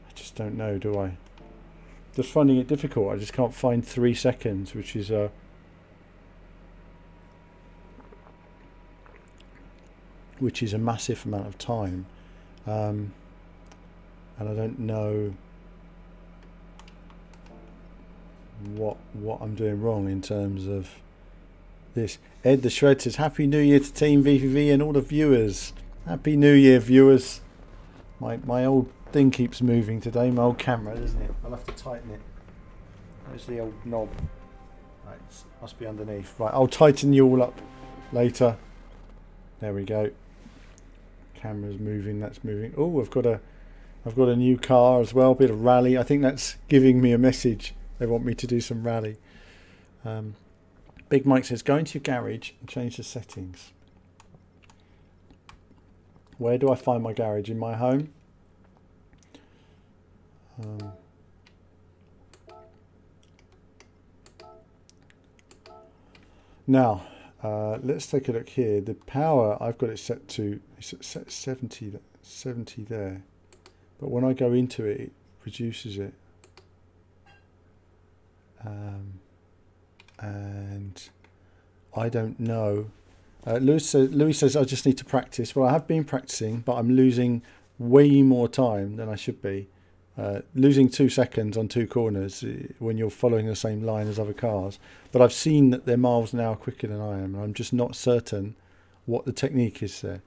I just don't know, do I? Just finding it difficult. I just can't find 3 seconds, which is a massive amount of time, and I don't know what I'm doing wrong in terms of this. Ed the Shred says, Happy New Year to Team VVV and all the viewers. Happy New Year, viewers. My old thing keeps moving today, my old camera, doesn't it? I'll have to tighten it. There's the old knob. Right, it must be underneath. Right, I'll tighten you all up later. There we go. Camera's moving, that's moving. Oh, I've got a new car as well, bit of rally. I think that's giving me a message. They want me to do some rally. Big Mike says, go into your garage and change the settings. Where do I find my garage? In my home? Now, let's take a look here. The power, I've got it set to, it's set 70 there. But when I go into it, it reduces it. And I don't know. Louis says, I just need to practice. Well, I have been practicing, but I'm losing way more time than I should be. Losing 2 seconds on 2 corners when you're following the same line as other cars. But I've seen that they're miles an hour quicker than I am, and I'm just not certain what the technique is there.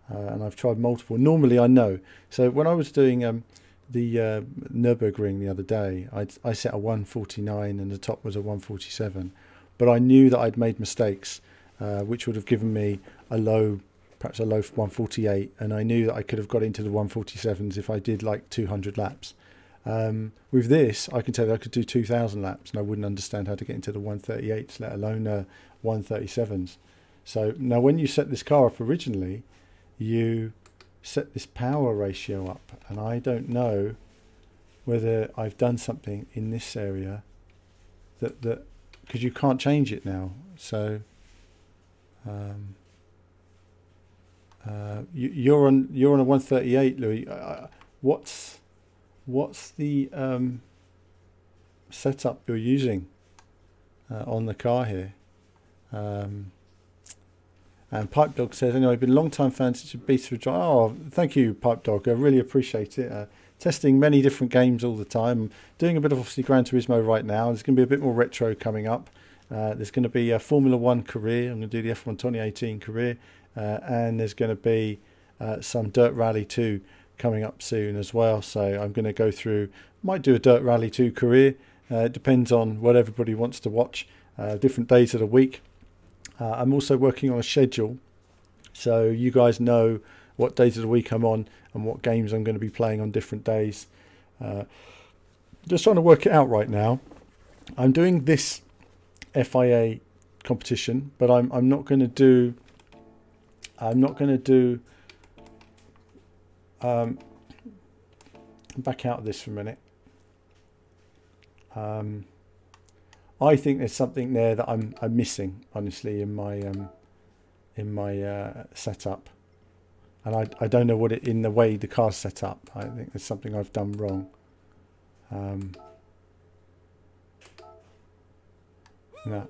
And I've tried multiple. Normally I know. So when I was doing the Nürburgring the other day, I set a 149 and the top was a 147. But I knew that I'd made mistakes, which would have given me perhaps a low 148, and I knew that I could have got into the 147s if I did like 200 laps. With this, I can tell you I could do 2,000 laps and I wouldn't understand how to get into the 138s, let alone 137s. So now when you set this car up originally, you set this power ratio up, and I don't know whether I've done something in this area that because you can't change it now. So you're on a 138, Louis. What's the setup you're using on the car here? And Pipe Dog says, anyway, been a long time fan since you beat through drive. Oh, thank you, Pipe Dog. I really appreciate it. Testing many different games all the time. Doing a bit of obviously Gran Turismo right now. There's going to be a bit more retro coming up. There's going to be a Formula One career. I'm going to do the F1 2018 career. And there's going to be some Dirt Rally 2 coming up soon as well. So I'm going to go through, might do a Dirt Rally 2 career. It depends on what everybody wants to watch. Different days of the week. I'm also working on a schedule, so you guys know what days of the week I'm on and what games I'm going to be playing on different days. Just trying to work it out right now. I'm doing this FIA competition, but I'm not going to do. Back out of this for a minute. I think there's something there that I'm missing, honestly, in my setup, and I don't know what it in the way the car's set up. I think there's something I've done wrong. No.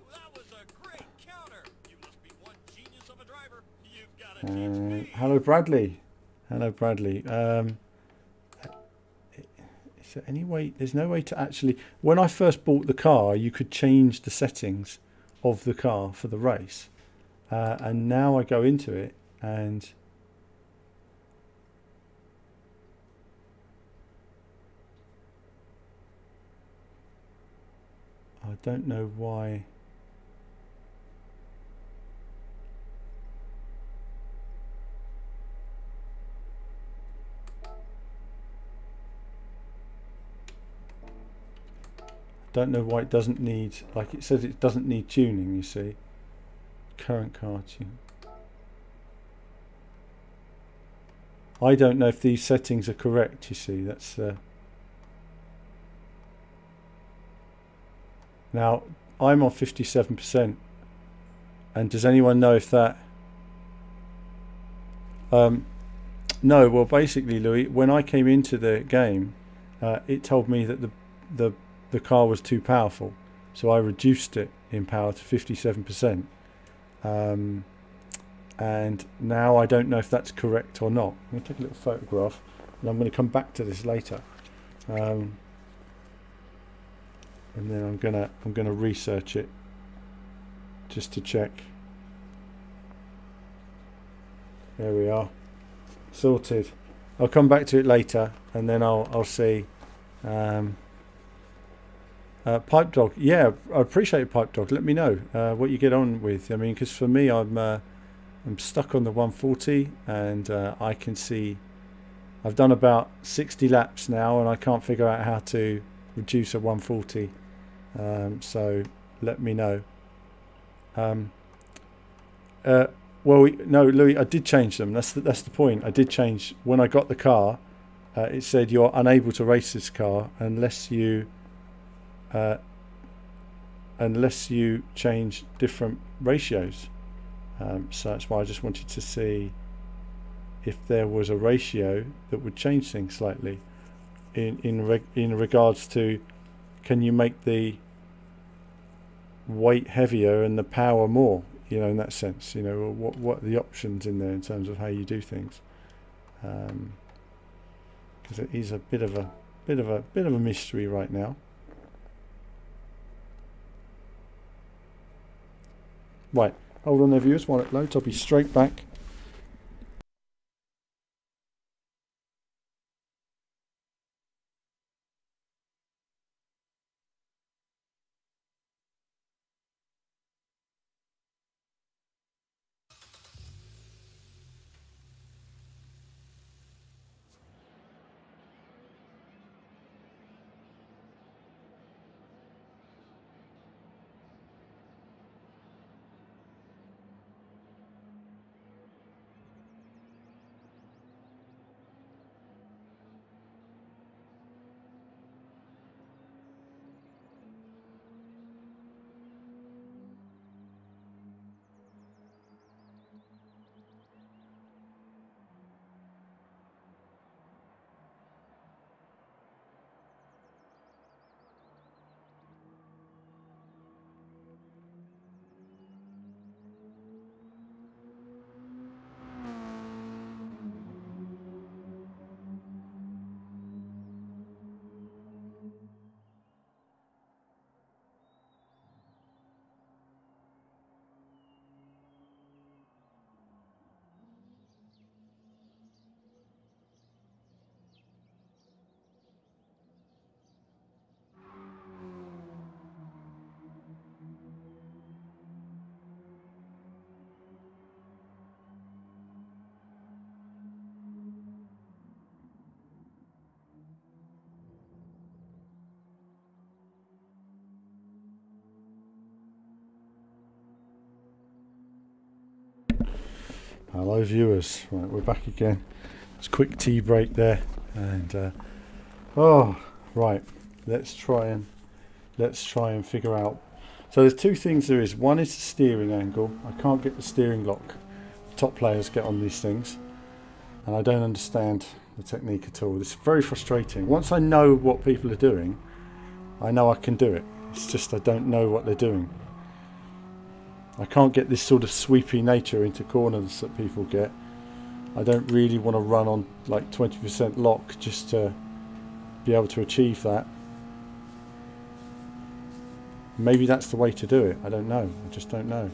Hello, Bradley. Hello, Bradley. Is there any way? There's no way to actually. When I first bought the car, you could change the settings of the car for the race, and now I go into it and I don't know why. Don't know why it doesn't need, like it says it doesn't need tuning, you see. Current car tune. I don't know if these settings are correct, you see. That's now I'm on 57%, and does anyone know if that no, well basically, Louis, when I came into the game, it told me that the car was too powerful, so I reduced it in power to 57%, and now I don't know if that's correct or not. I'm going to take a little photograph, and I'm going to come back to this later, and then I'm going to research it just to check. There we are, sorted. I'll come back to it later, and then I'll see. Pipe Dog, yeah, I appreciate it, Pipe Dog. Let me know what you get on with. I mean, because for me, I'm stuck on the 140, and I can see I've done about 60 laps now, and I can't figure out how to reduce a 140. So let me know. Well, no, Louis, I did change them. That's the point. I did change when I got the car. It said you're unable to race this car unless you change different ratios. So that's why I just wanted to see if there was a ratio that would change things slightly in regards to, can you make the weight heavier and the power more, you know, in that sense, you know, what are the options in there in terms of how you do things, because it is a bit of a mystery right now. Right, hold on there, viewers, while it loads. I'll be straight back. Hello viewers, right, we're back again. It's a quick tea break there, and oh right, let's try and figure out. So there's two things there is. One is the steering angle. I can't get the steering lock. Top players get on these things, and I don't understand the technique at all. It's very frustrating. Once I know what people are doing, I know I can do it. It's just I don't know what they're doing. I can't get this sort of sweepy nature into corners that people get. I don't really want to run on like 20% lock just to be able to achieve that. Maybe that's the way to do it. I don't know. I just don't know.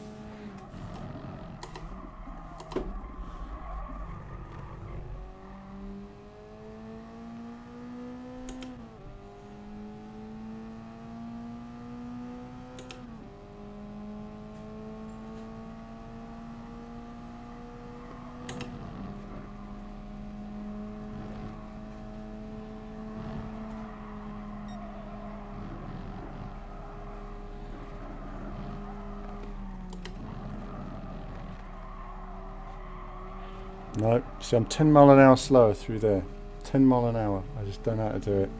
No, see, I'm 10 mile an hour slower through there. 10 mile an hour. I just don't know how to do it.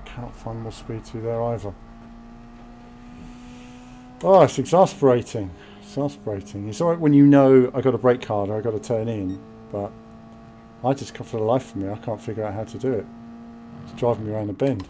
Can't find more speed through there either. Oh, it's exasperating. Exasperating. It's alright when you know I got to brake harder, I got to turn in, but I just, for the life of me, I can't figure out how to do it. It's driving me around a bend.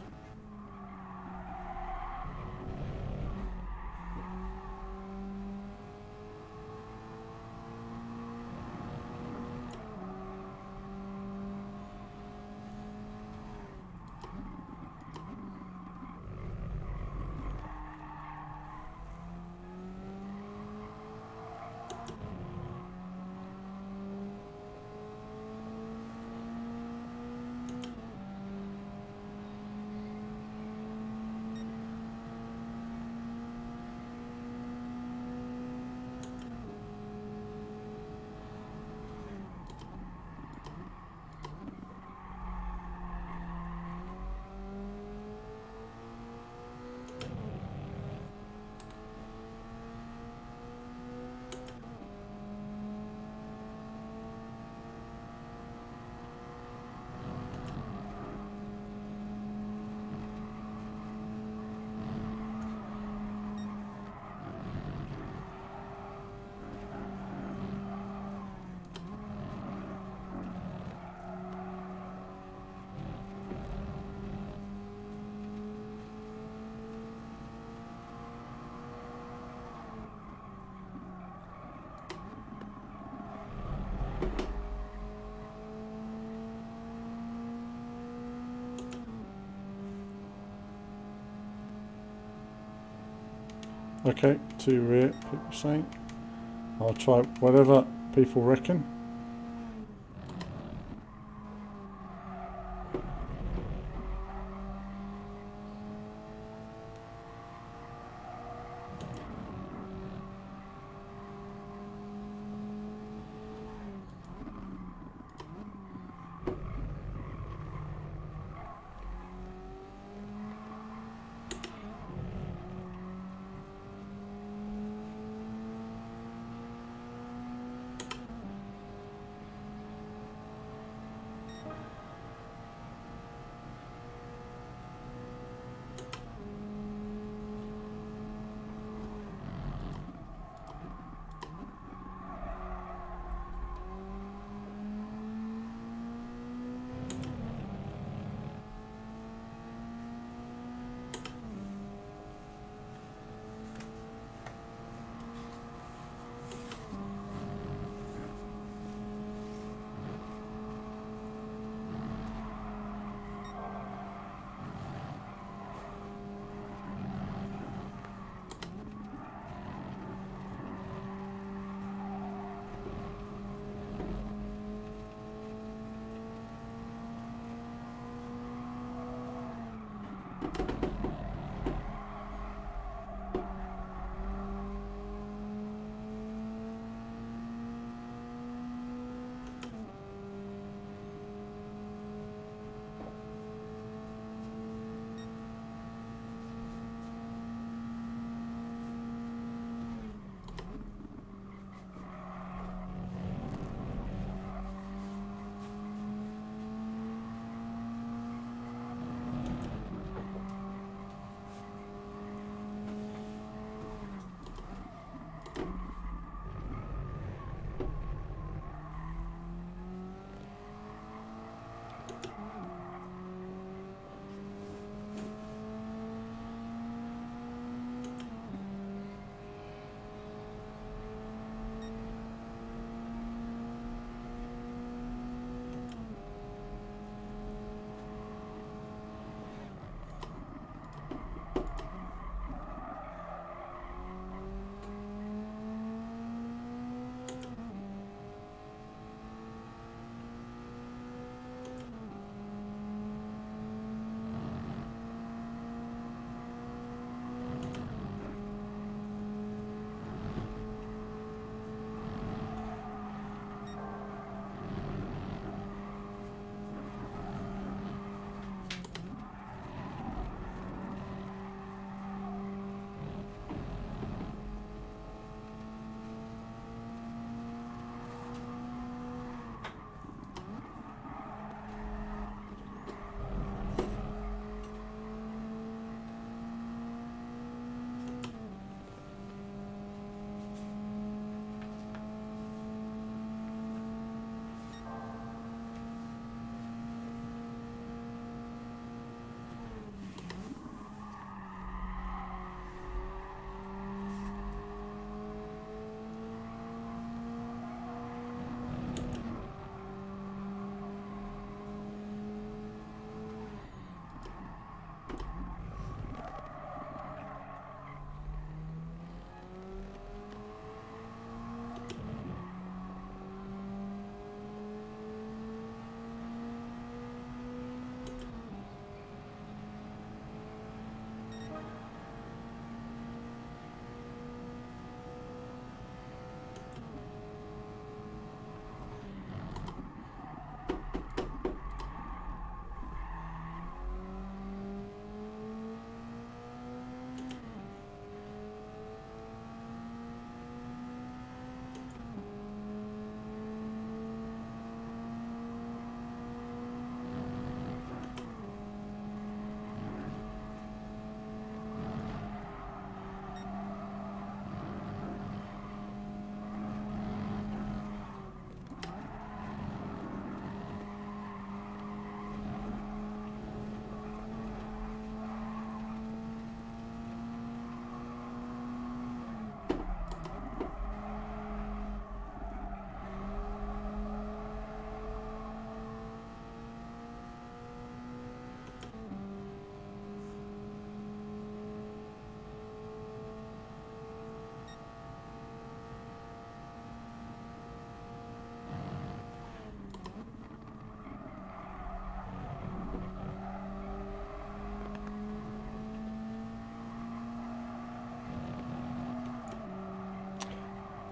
Okay, two rear, people saying. I'll try whatever people reckon.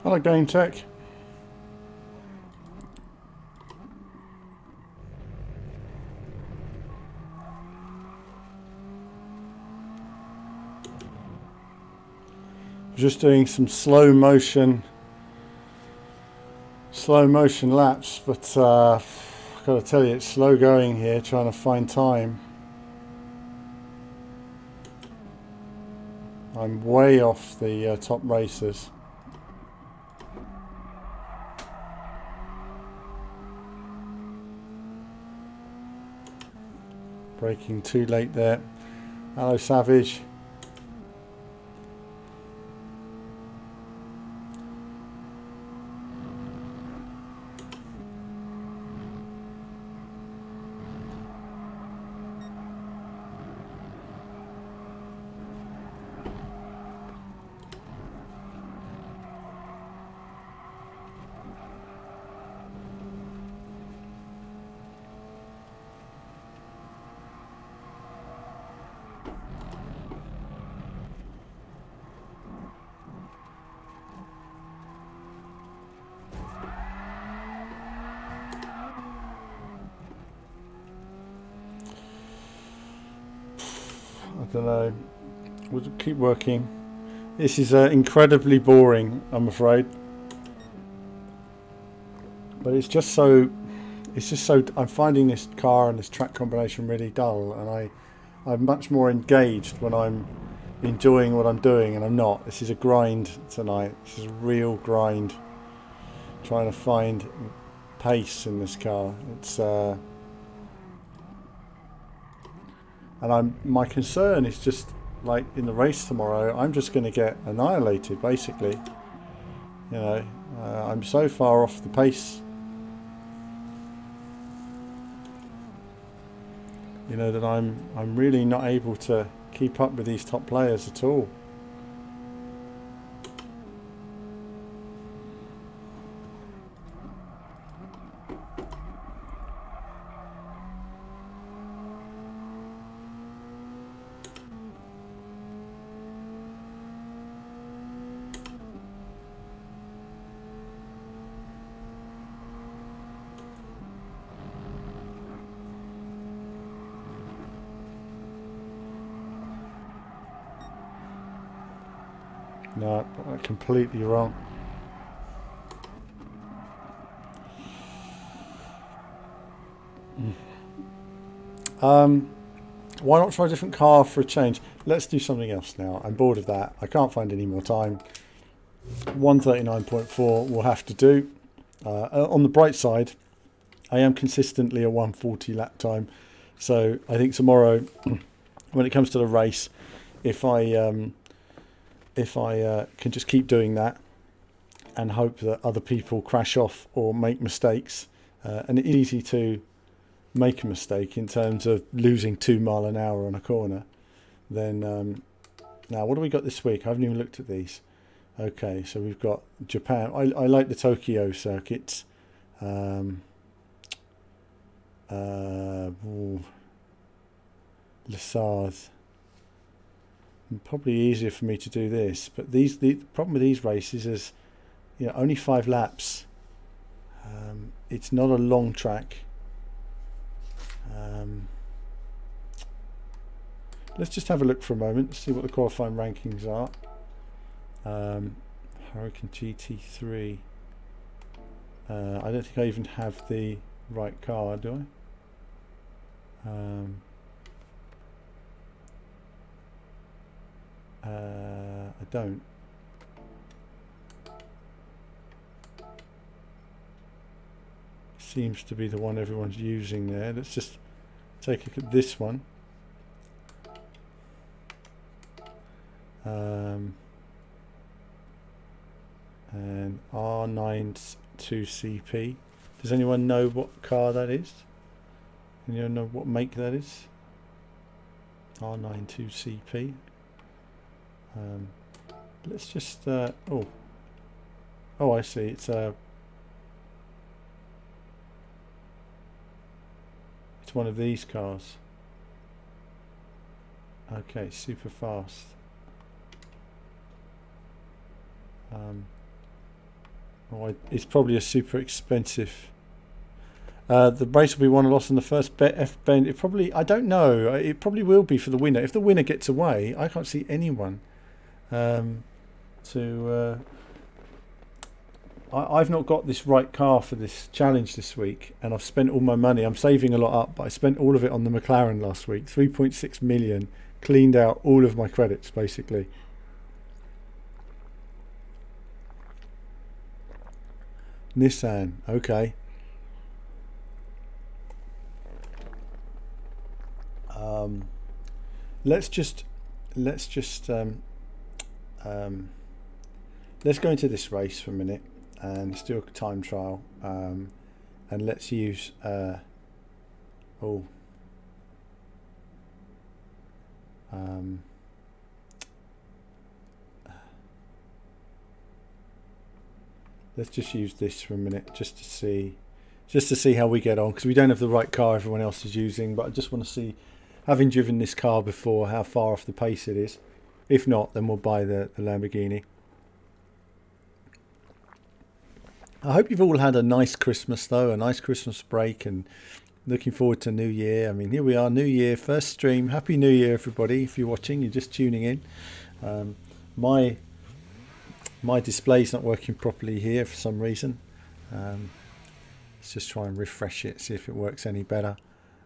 Hello, Game Tech. Just doing some slow motion laps, but I've got to tell you, it's slow going here, trying to find time. I'm way off the top racers. Braking too late there. Hello, Savage. I don't know. We'll keep working. This is incredibly boring, I'm afraid. But it's just so. I'm finding this car and this track combination really dull, and I'm much more engaged when I'm enjoying what I'm doing, and I'm not. This is a grind tonight. This is a real grind. Trying to find pace in this car. It's and my concern is just like in the race tomorrow, I'm just going to get annihilated basically. You know, I'm so far off the pace. You know, that I'm really not able to keep up with these top players at all. No, completely wrong. Why not try a different car for a change? Let's do something else now. I'm bored of that. I can't find any more time. 139.4 will have to do. On the bright side, I am consistently a 140 lap time. So I think tomorrow, when it comes to the race, if I can just keep doing that and hope that other people crash off or make mistakes, and it's easy to make a mistake in terms of losing 2 miles an hour on a corner, then now what do we got this week? I haven't even looked at these. Okay, so we've got Japan. I like the Tokyo circuits. Lessard. Probably easier for me to do this, but the problem with these races is, you know, only 5 laps. It's not a long track. Let's just have a look for a moment, see what the qualifying rankings are. Hurricane GT3. I don't think I even have the right car, do I? I don't. Seems to be the one everyone's using there. Let's just take a look at this one. And R92CP. Does anyone know what car that is? Anyone know what make that is? R92CP. Let's just oh, I see, it's one of these cars. Okay, super fast. It's probably a super expensive. The race will be won or lost on the first F bend. It probably, I don't know. It probably will be for the winner. If the winner gets away, I can't see anyone I've not got this right car for this challenge this week, and I've spent all my money. I'm saving a lot up, but I spent all of it on the McLaren last week. 3.6 million, cleaned out all of my credits basically. Nissan, okay. Let's go into this race for a minute and let's do a time trial, and let's use let's just use this for a minute just to see how we get on, because we don't have the right car everyone else is using, but I just want to see, having driven this car before, how far off the pace it is. If not, then we'll buy the Lamborghini. I hope you've all had a nice Christmas though, a nice Christmas break, and looking forward to New Year. I mean, here we are, New Year, first stream. Happy New Year everybody. If you're watching, you're just tuning in. My display's not working properly here for some reason. Let's just try and refresh it, see if it works any better.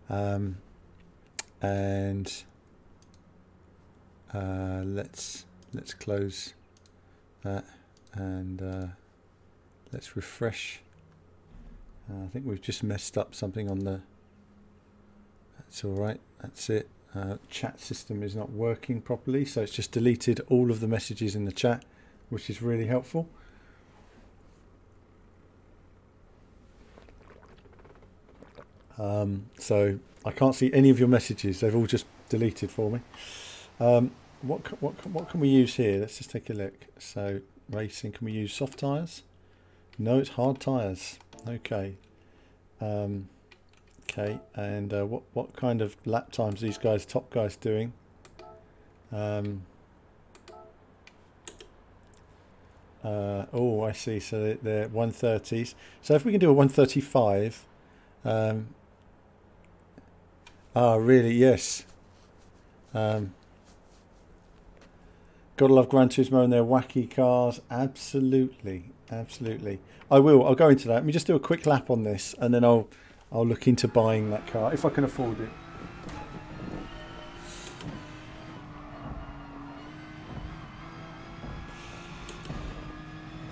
And let's close that, and let's refresh. I think we've just messed up something on the, that's all right, that's it. Chat system is not working properly, so it's just deleted all of the messages in the chat, which is really helpful. So I can't see any of your messages, they've all just deleted for me. What can we use here? Let's just take a look. So racing, can we use soft tyres? No, it's hard tyres. Okay. Okay, and what kind of lap times these guys, top guys, doing? Oh, I see. So they're 130s. So if we can do a 135. Really? Yes. Gotta love Gran Turismo and their wacky cars. Absolutely, absolutely. I'll go into that. Let me just do a quick lap on this, and then I'll look into buying that car if I can afford it.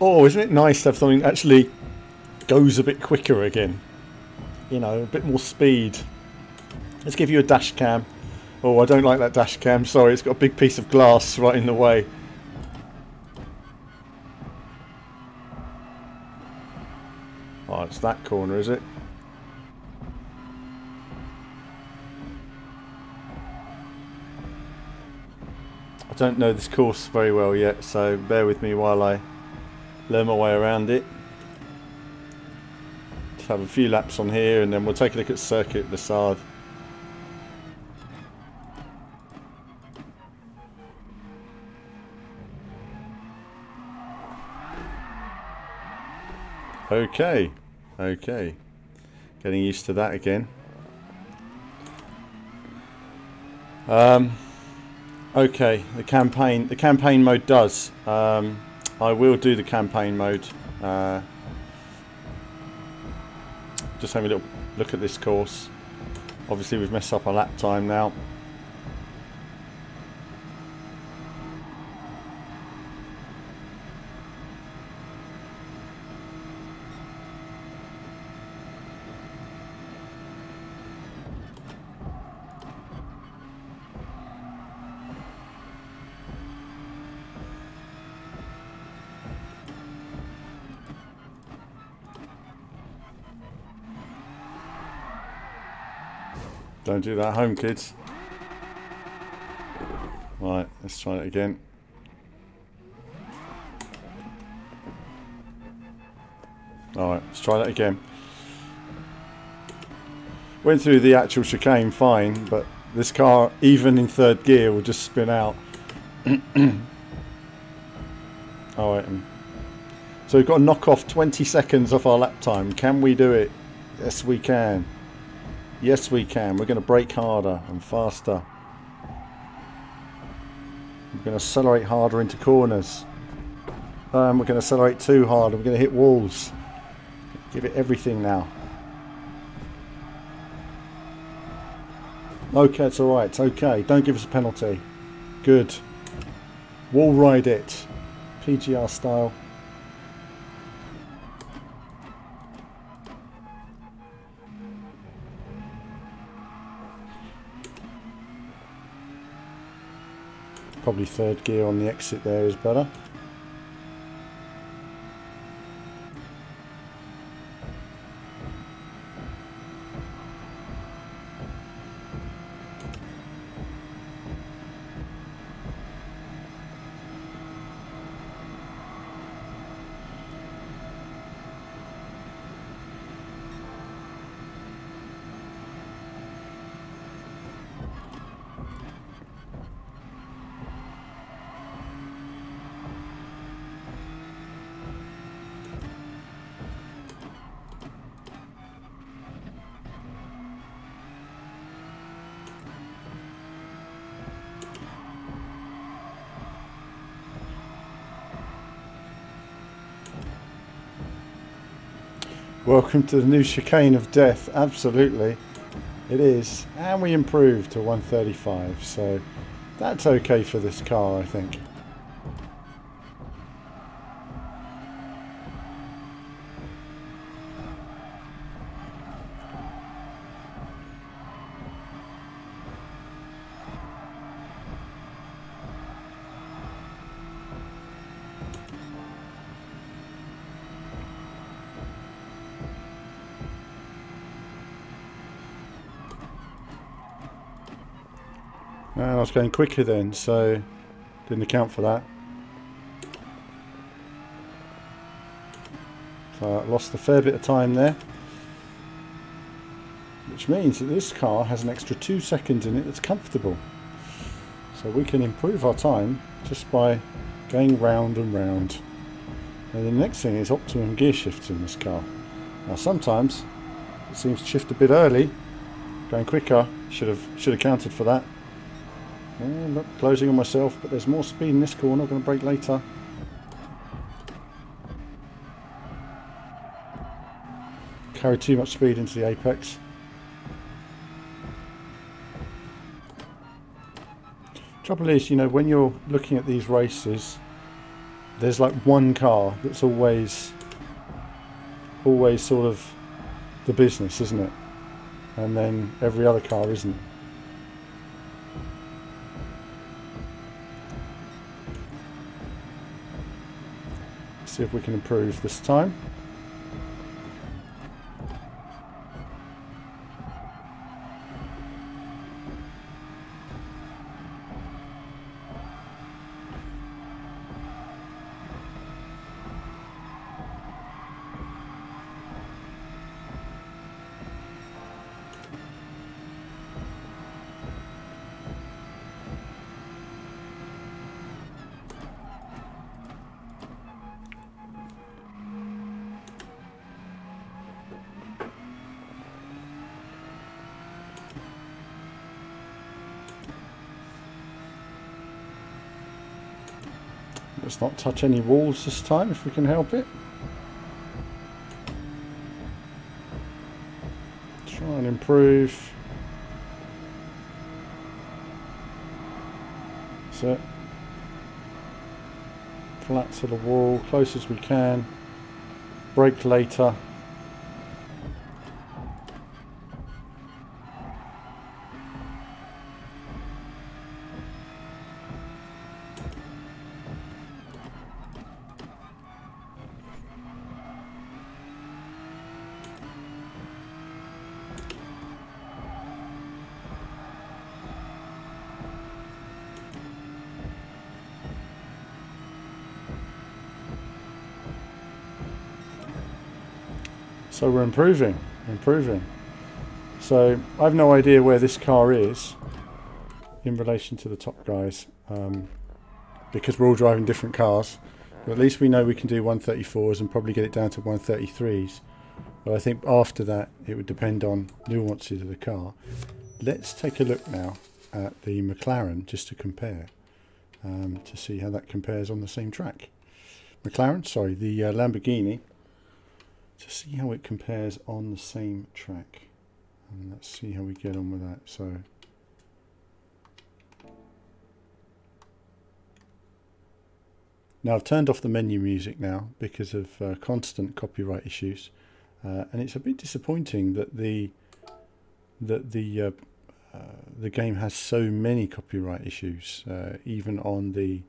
Oh, isn't it nice to have something that actually goes a bit quicker again? You know, a bit more speed. Let's give you a dash cam. Oh, I don't like that dash cam. Sorry, it's got a big piece of glass right in the way. Oh, it's that corner, is it? I don't know this course very well yet, so bear with me while I learn my way around it. Just have a few laps on here, and then we'll take a look at Circuit de Sade. Okay, okay, getting used to that again. Okay, the campaign mode does. I will do the campaign mode. Just having a little look at this course. Obviously we've messed up our lap time now. Don't do that at home, kids. Right, let's try it again. Alright, let's try that again. Went through the actual chicane fine, but this car, even in third gear, will just spin out. Alright, So we've got to knock off 20 seconds off our lap time. Can we do it? Yes, we can. Yes, we can. We're going to brake harder and faster. We're going to accelerate harder into corners. We're going to accelerate too hard. We're going to hit walls. Give it everything now. Okay, it's alright. It's okay. Don't give us a penalty. Good. Wall ride it. PGR style. Probably third gear on the exit there is better. Welcome to the new chicane of death. Absolutely, it is. And we improved to 135, so that's okay for this car, I think. And I was going quicker then, so didn't account for that. So I lost a fair bit of time there. Which means that this car has an extra 2 seconds in it that's comfortable. So we can improve our time just by going round and round. And the next thing is optimum gear shifts in this car. Now sometimes it seems to shift a bit early. Going quicker, should have counted for that. I'm not closing on myself, but there's more speed in this corner. I'm going to brake later. Carry too much speed into the apex. Trouble is, you know, when you're looking at these races, there's like one car that's always sort of the business, isn't it? And then every other car isn't. See if we can improve this time. Let's not touch any walls this time if we can help it. Try and improve. That's it. Flat to the wall, close as we can. Brake later. So we're improving. So I have no idea where this car is in relation to the top guys, because we're all driving different cars. But at least we know we can do 134s and probably get it down to 133s. But I think after that it would depend on nuances of the car. Let's take a look now at the McLaren just to compare, to see how that compares on the same track. The Lamborghini, to see how it compares on the same track. And let's see how we get on with that. So now I've turned off the menu music now because of constant copyright issues, and it's a bit disappointing that the game has so many copyright issues, even on the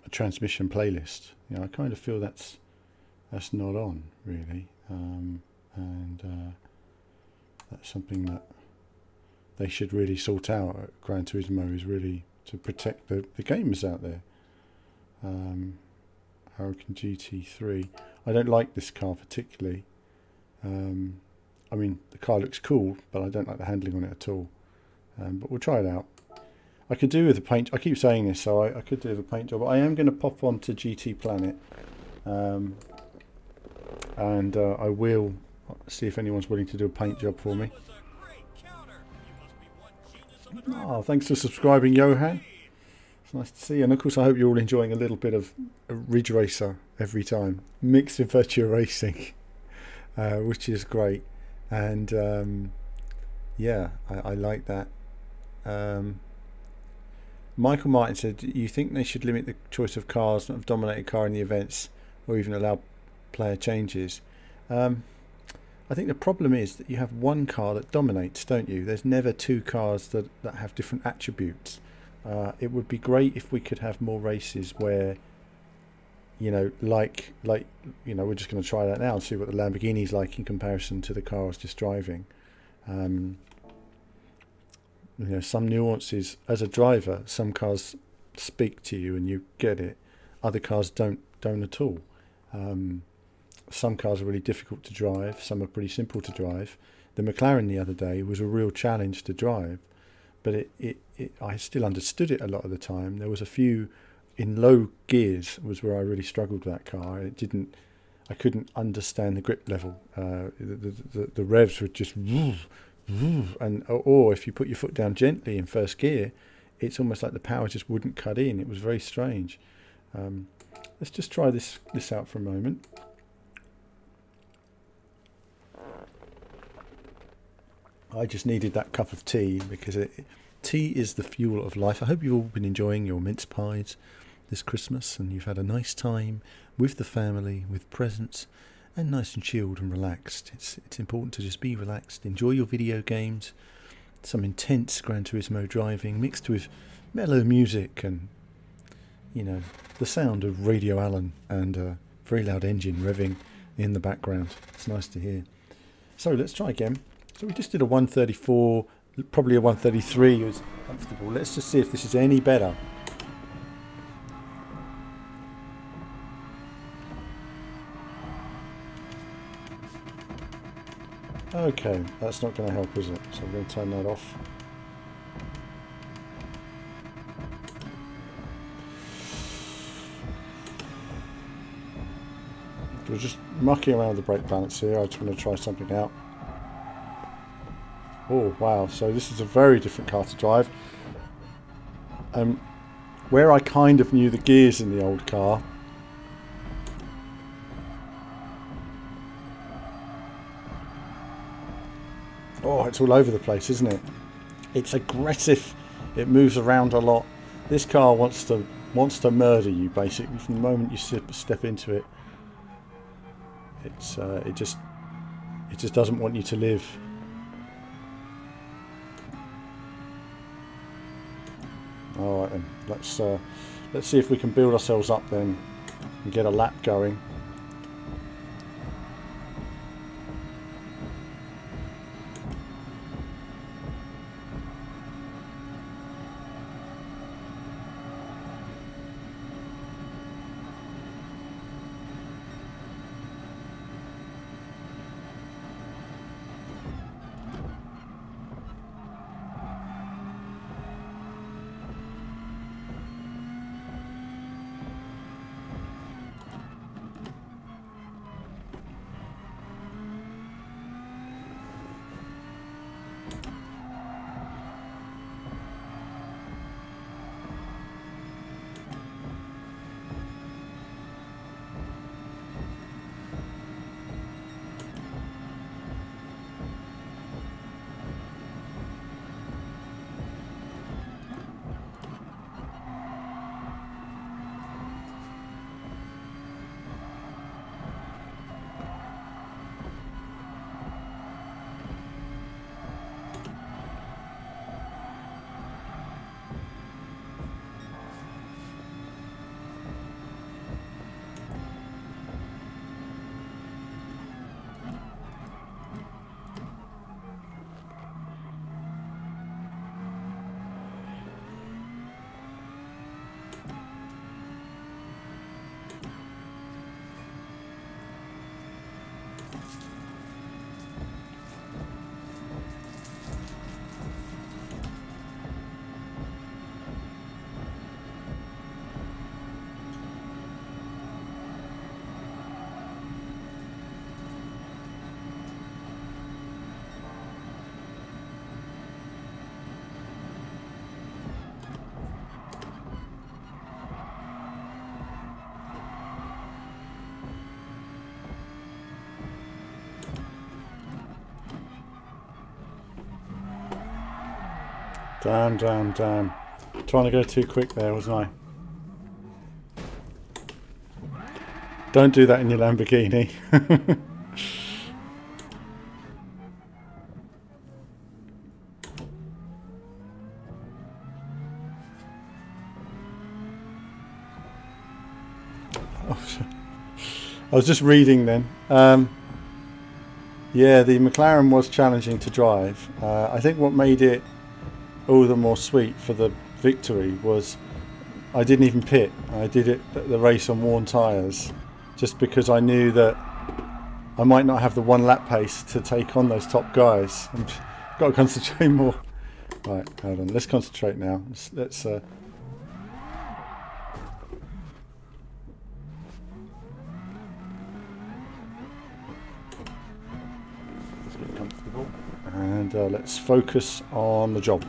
transmission playlist. You know, I kind of feel that's not on really, and that's something that they should really sort out at Gran Turismo, is really to protect the gamers out there. Hurricane GT3. I don't like this car particularly. I mean, the car looks cool, but I don't like the handling on it at all. But we'll try it out. I could do with a paint. I keep saying this, so I could do with a paint job. I am going to pop on to GT Planet, and I will see if anyone's willing to do a paint job for me. Oh, thanks for subscribing, Johan. It's nice to see you. And of course, I hope you're all enjoying a little bit of Ridge Racer every time, mixed with virtual racing, which is great. And yeah, I like that. Michael Martin said, "Do you think they should limit the choice of cars that have dominated car in the events, or even allow player changes?" I think the problem is that you have one car that dominates, don't you? There's never two cars that have different attributes. It would be great if we could have more races where, you know, like you know, we're just going to try that now and see what the Lamborghini's like in comparison to the car I was just driving. You know, some nuances as a driver. Some cars speak to you and you get it. Other cars don't at all. Some cars are really difficult to drive. Some are pretty simple to drive. The McLaren the other day was a real challenge to drive, but I still understood it a lot of the time. There was a few in low gears was where I really struggled with that car. I couldn't understand the grip level. The revs were just and or if you put your foot down gently in first gear, it's almost like the power just wouldn't cut in. It was very strange. Let's just try this out for a moment. I just needed that cup of tea because tea is the fuel of life. I hope you've all been enjoying your mince pies this Christmas and you've had a nice time with the family, with presents, and nice and chilled and relaxed. It's important to just be relaxed, enjoy your video games, some intense Gran Turismo driving mixed with mellow music and, you know, the sound of Radio Allen and a very loud engine revving in the background. It's nice to hear. So let's try again. So we just did a 134, probably a 133 was comfortable. Let's just see if this is any better. Okay, that's not going to help, is it? So I'm going to turn that off. We're just mucking around the brake balance here. I just want to try something out. Oh wow, so this is a very different car to drive. Where I kind of knew the gears in the old car, oh, it's all over the place, isn't it? It's aggressive, it moves around a lot. This car wants to murder you basically from the moment you step into it. It just doesn't want you to live. All right then, let's see if we can build ourselves up then and get a lap going. Damn, damn, damn. Trying to go too quick there, wasn't I? Don't do that in your Lamborghini. I was just reading then. Yeah, the McLaren was challenging to drive. I think what made it all the more sweet for the victory was I didn't even pit. I did it at the race on worn tyres, just because I knew that I might not have the one lap pace to take on those top guys. I've got to concentrate more. Right, hold on. Let's concentrate now. Let's get comfortable and let's focus on the job.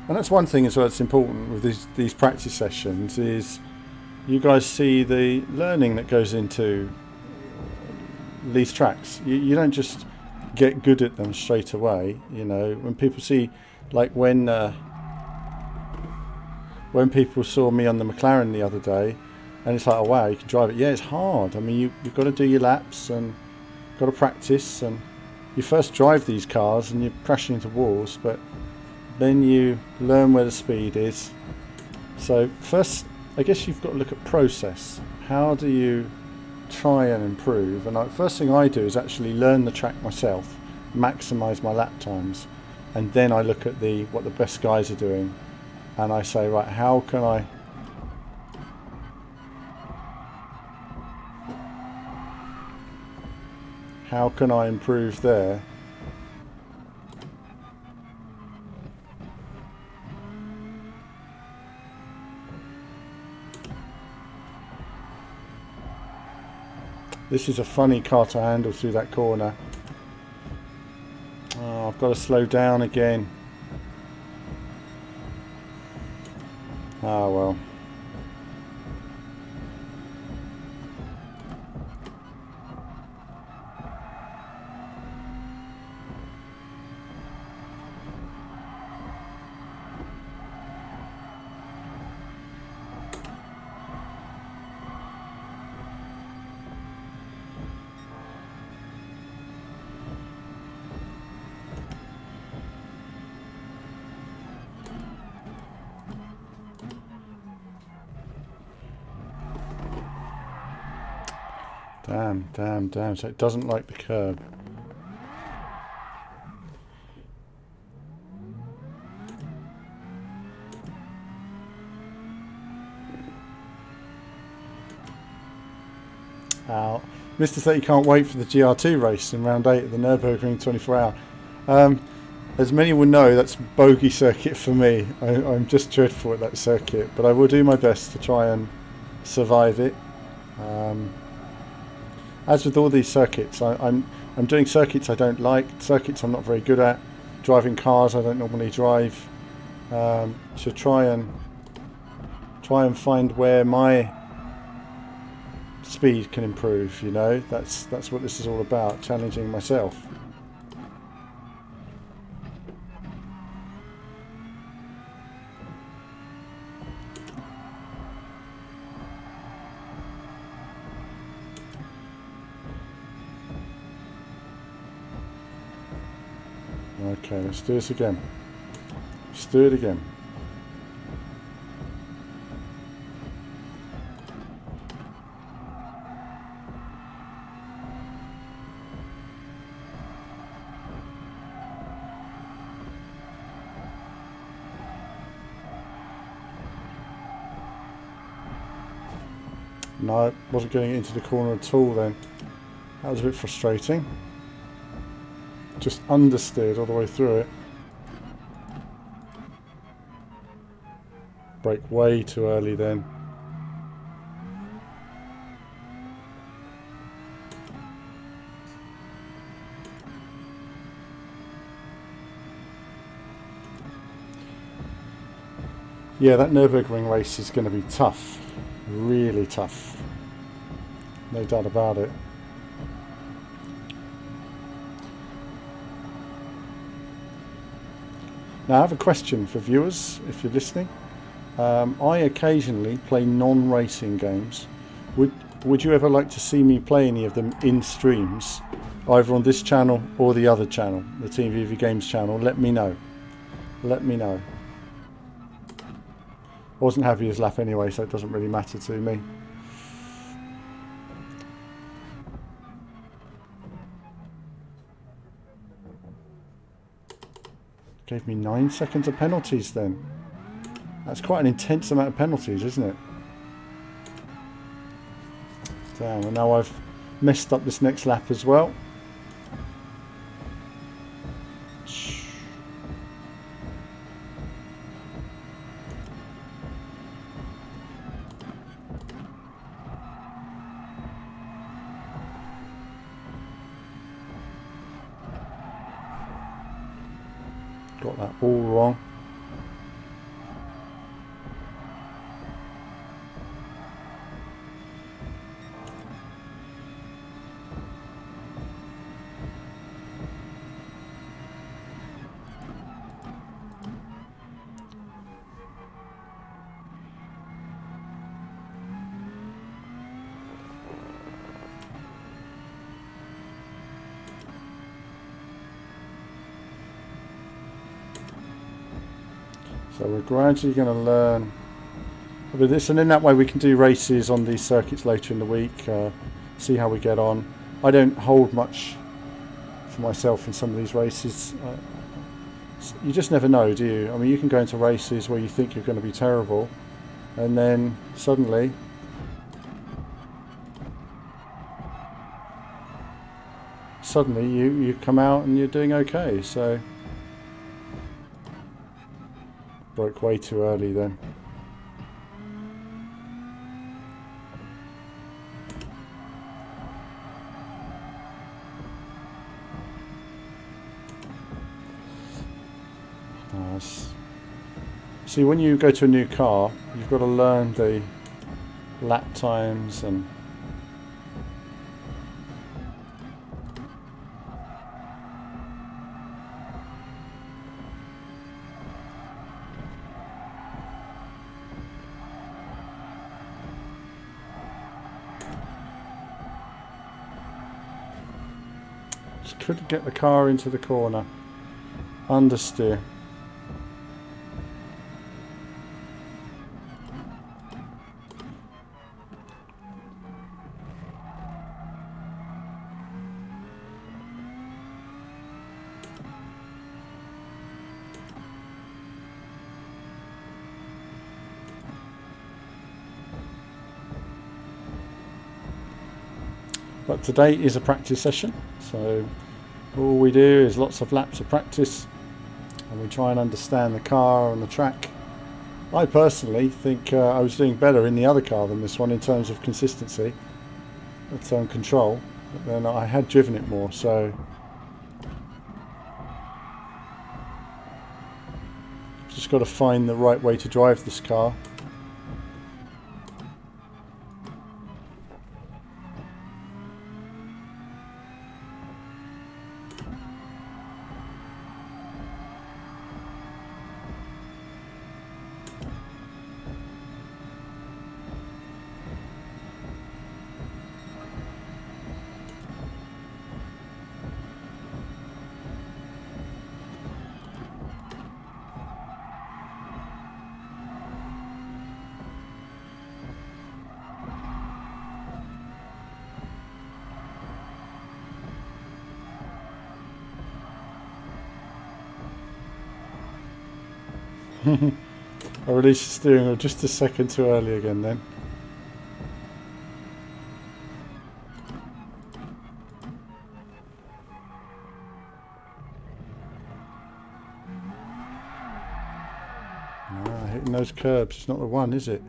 And that's one thing as well that's important with these practice sessions is you guys see the learning that goes into these tracks. You don't just get good at them straight away. You know, when people see, like when people saw me on the McLaren the other day, and it's like, oh wow, you can drive it. Yeah, it's hard. I mean, you've got to do your laps and got to practice. And you first drive these cars and you're crashing into walls, but then you learn where the speed is. So first, I guess you've got to look at process. How do you try and improve? And first thing I do is actually learn the track myself, maximize my lap times, and then I look at what the best guys are doing, and I say, right, how can I improve there? This is a funny car to handle through that corner. Oh, I've got to slow down again. Ah, well. Damn, damn, damn. So it doesn't like the curb. Ow. Mr. 30 can't wait for the GR2 race in round 8 of the Nürburgring 24 hour. As many will know, that's bogey circuit for me. I'm just dreadful at that circuit, but I will do my best to try and survive it. As with all these circuits, I'm doing circuits I don't like, circuits I'm not very good at, driving cars I don't normally drive. So try and find where my speed can improve. You know, that's what this is all about, challenging myself. Okay, let's do this again. Let's do it again. No, I wasn't getting into the corner at all then. That was a bit frustrating. Just understeered all the way through it. Brake way too early then. Yeah, that Nürburgring race is going to be tough. Really tough. No doubt about it. Now I have a question for viewers, if you're listening. I occasionally play non-racing games. Would you ever like to see me play any of them in streams, either on this channel or the other channel, the TVV Games channel? Let me know. Let me know. I wasn't happy his lap anyway, so it doesn't really matter to me. Gave me 9 seconds of penalties then. That's quite an intense amount of penalties, isn't it? Damn, and now I've messed up this next lap as well. Got that all wrong. So we're gradually going to learn a bit of this, and in that way we can do races on these circuits later in the week, see how we get on. I don't hold much for myself in some of these races. You just never know, do you? I mean, you can go into races where you think you're going to be terrible, and then suddenly you come out and you're doing okay. So broke way too early then. Nice. See, when you go to a new car, you've got to learn the lap times and couldn't get the car into the corner. Understeer. But today is a practice session, so all we do is lots of laps of practice and we try and understand the car and the track. I personally think I was doing better in the other car than this one in terms of consistency, control, but then I had driven it more, so just got to find the right way to drive this car. I released the steering wheel just a second too early again then. Hitting those curbs, it's not the one, is it?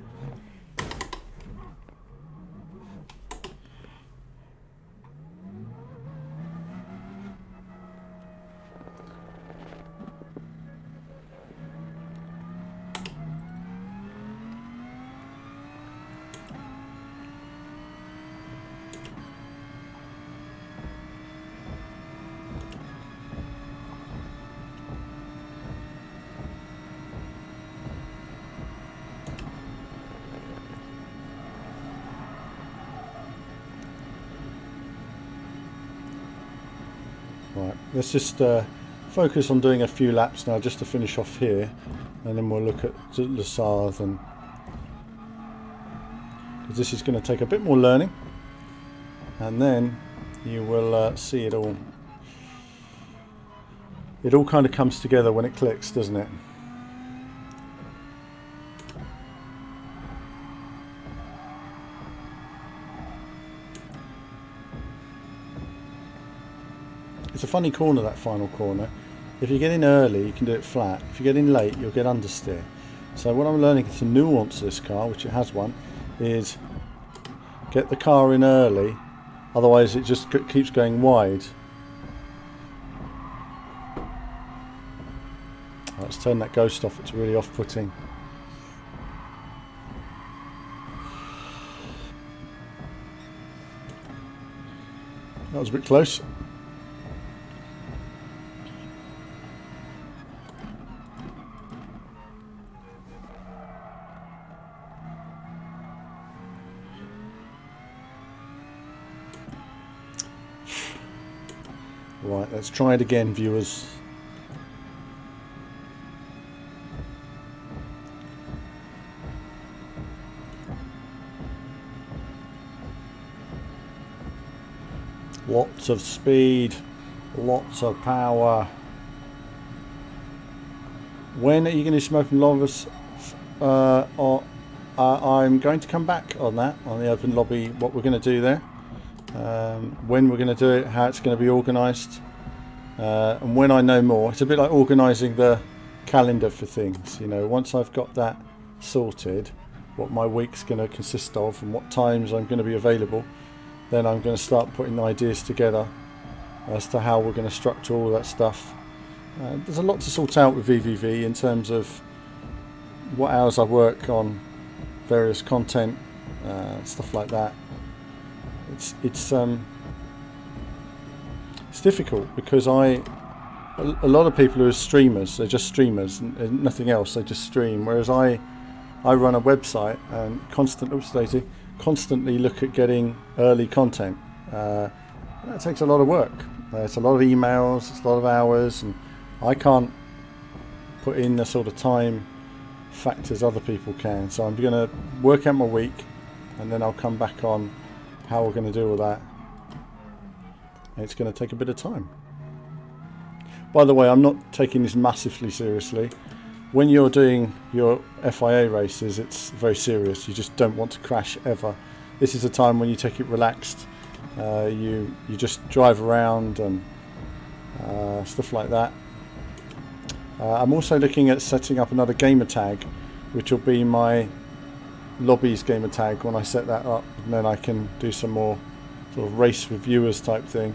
let's just focus on doing a few laps now just to finish off here, and then we'll look at Le Sars, and because this is going to take a bit more learning, and then you will see it all. It all kind of comes together when it clicks, doesn't it? It's a funny corner, that final corner. If you get in early, you can do it flat. If you get in late, you'll get understeer. So what I'm learning to nuance this car, which it has one, is get the car in early, otherwise it just keeps going wide. Let's turn that ghost off, it's really off-putting. That was a bit close. Right, let's try it again, viewers. Lots of speed, lots of power. When are you going to smoke and lovers? I'm going to come back on that, on the open lobby, what we're going to do there. When we're going to do it, how it's going to be organised, and when I know more. It's a bit like organising the calendar for things, you know. Once I've got that sorted, what my week's going to consist of and what times I'm going to be available, then I'm going to start putting ideas together as to how we're going to structure all that stuff. There's a lot to sort out with VVV in terms of what hours I work on various content, stuff like that. It's difficult because a lot of people who are streamers, they're just streamers and nothing else, they just stream, whereas I run a website and constantly look at getting early content. That takes a lot of work. It's a lot of emails, it's a lot of hours, and I can't put in the sort of time factors other people can. So I'm going to work out my week, and then I'll come back on how we're going to do all that. And it's going to take a bit of time. By the way, I'm not taking this massively seriously. When you're doing your FIA races, it's very serious. You just don't want to crash ever. This is a time when you take it relaxed. You just drive around and stuff like that. I'm also looking at setting up another gamer tag, which will be my lobbies gamer tag when I set that up, and then I can do some more sort of race reviewers type thing.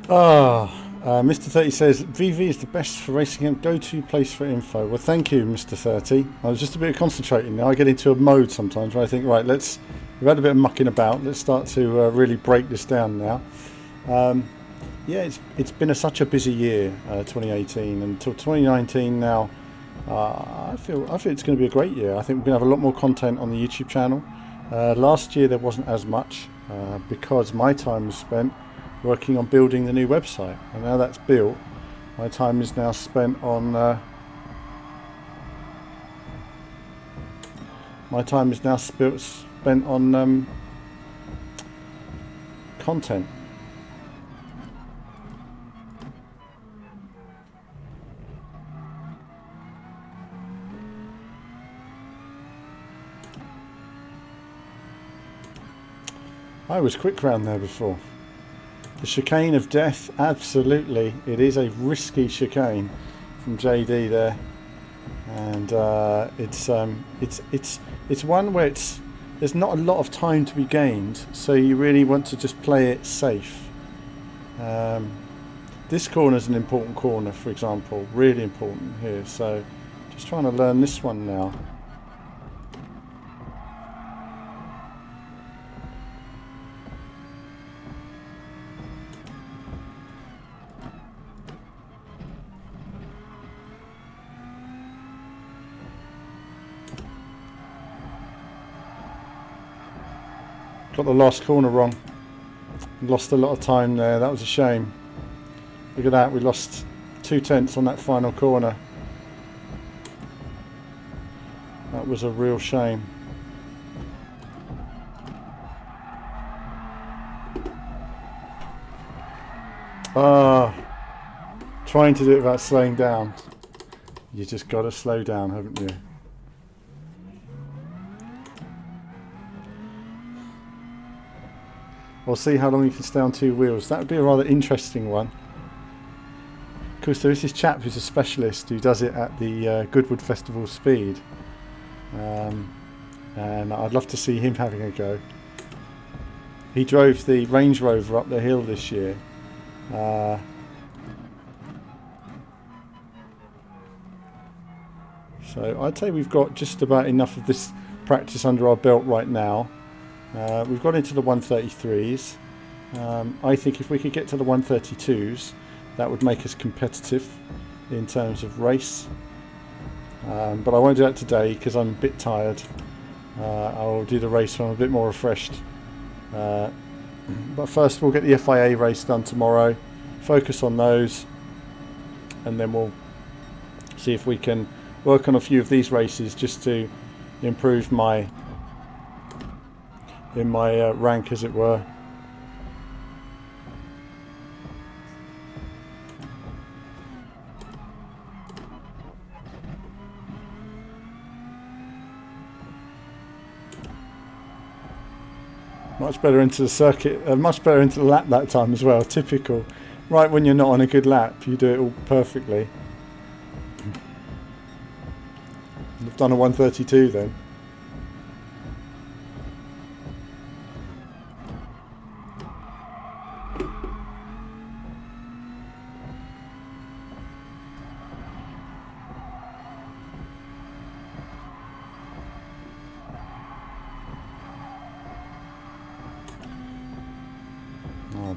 Mr. 30 says VV is the best for racing and go-to place for info. Well, thank you, Mr. 30. I was just a bit concentrating now. I get into a mode sometimes where I think, right, we've had a bit of mucking about. Let's start to really break this down now. Yeah, it's been such a busy year, 2018 until 2019 now. I feel it's going to be a great year. I think we're going to have a lot more content on the YouTube channel. Last year there wasn't as much because my time was spent working on building the new website, and now that's built, my time is now spent on content. I was quick round there before. The chicane of death, absolutely. It is a risky chicane from JD there, and it's one where there's not a lot of time to be gained, so you really want to just play it safe. This corner is an important corner, for example, really important here. So just trying to learn this one now. Got the last corner wrong. Lost a lot of time there. That was a shame. Look at that. We lost 2/10 on that final corner. That was a real shame. Trying to do it without slowing down. You just got to slow down, haven't you? We'll see how long you can stay on two wheels. That would be a rather interesting one. Of course, there is this chap who's a specialist who does it at the Goodwood Festival speed. And I'd love to see him having a go. He drove the Range Rover up the hill this year. So I'd say we've got just about enough of this practice under our belt right now. We've got into the 133s. I think if we could get to the 132s, that would make us competitive in terms of race. But I won't do that today because I'm a bit tired. I'll do the race when I'm a bit more refreshed. But first we'll get the FIA race done tomorrow, focus on those, and then we'll see if we can work on a few of these races just to improve my rank, as it were. Much better into the circuit, much better into the lap that time as well. Typical. Right when you're not on a good lap, you do it all perfectly. I've done a 132 then.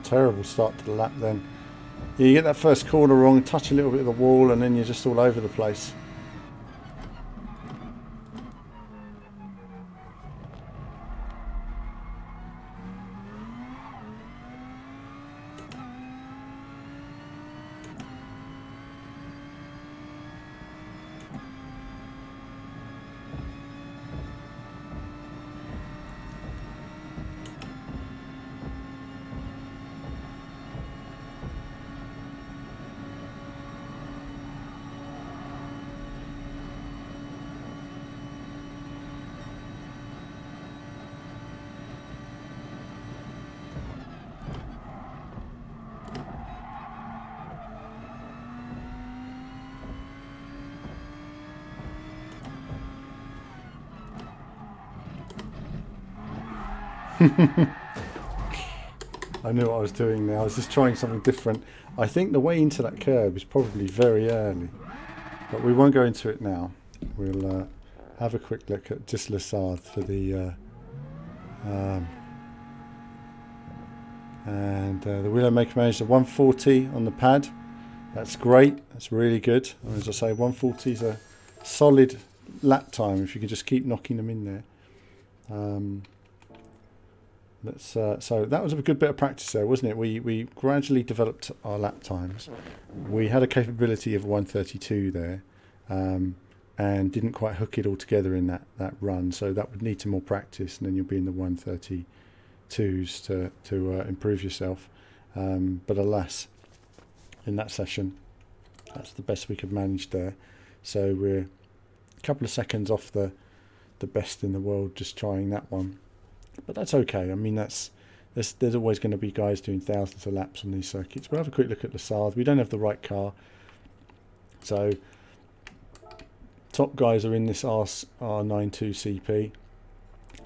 Terrible start to the lap then. Yeah, you get that first corner wrong, touch a little bit of the wall, and then you're just all over the place. I knew what I was doing now. I was just trying something different. I think the way into that curb is probably very early, but we won't go into it now. We'll have a quick look at just Lassard for the Wheel Maker Manager 140 on the pad. That's great. That's really good. And as I say, 140 is a solid lap time if you can just keep knocking them in there. So that was a good bit of practice there, wasn't it? We gradually developed our lap times. We had a capability of 132 there, and didn't quite hook it all together in that run. So that would need some more practice, and then you'll be in the 132s to improve yourself. But alas, in that session, that's the best we could manage there. So we're a couple of seconds off the best in the world just trying that one. But that's okay. I mean, there's always going to be guys doing thousands of laps on these circuits. We'll have a quick look at Lassard. We don't have the right car. So top guys are in this R92 CP.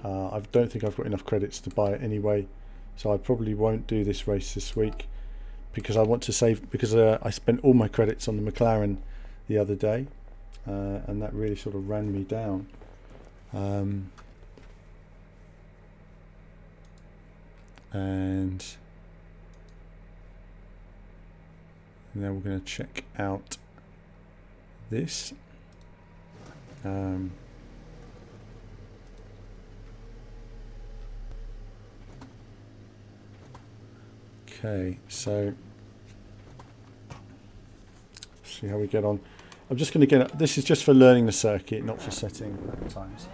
I don't think I've got enough credits to buy it anyway. So I probably won't do this race this week because I want to save, because I spent all my credits on the McLaren the other day. And that really sort of ran me down. And now we're going to check out this. Okay, so see how we get on. I'm just going to get, this is just for learning the circuit, not for setting lap times.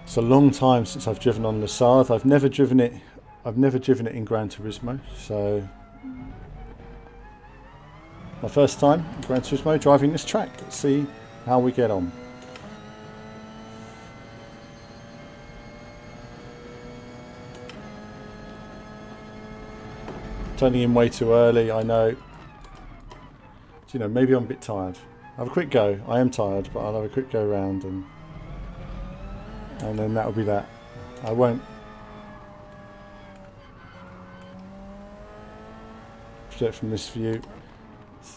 It's a long time since I've driven on Lassard. I've never driven it in Gran Turismo, so my first time in Gran Turismo driving this track. Let's see how we get on. Turning in way too early, I know. So, you know, maybe I'm a bit tired. I'll have a quick go. I am tired, but I'll have a quick go round and then that'll be that. I won't show it from this view.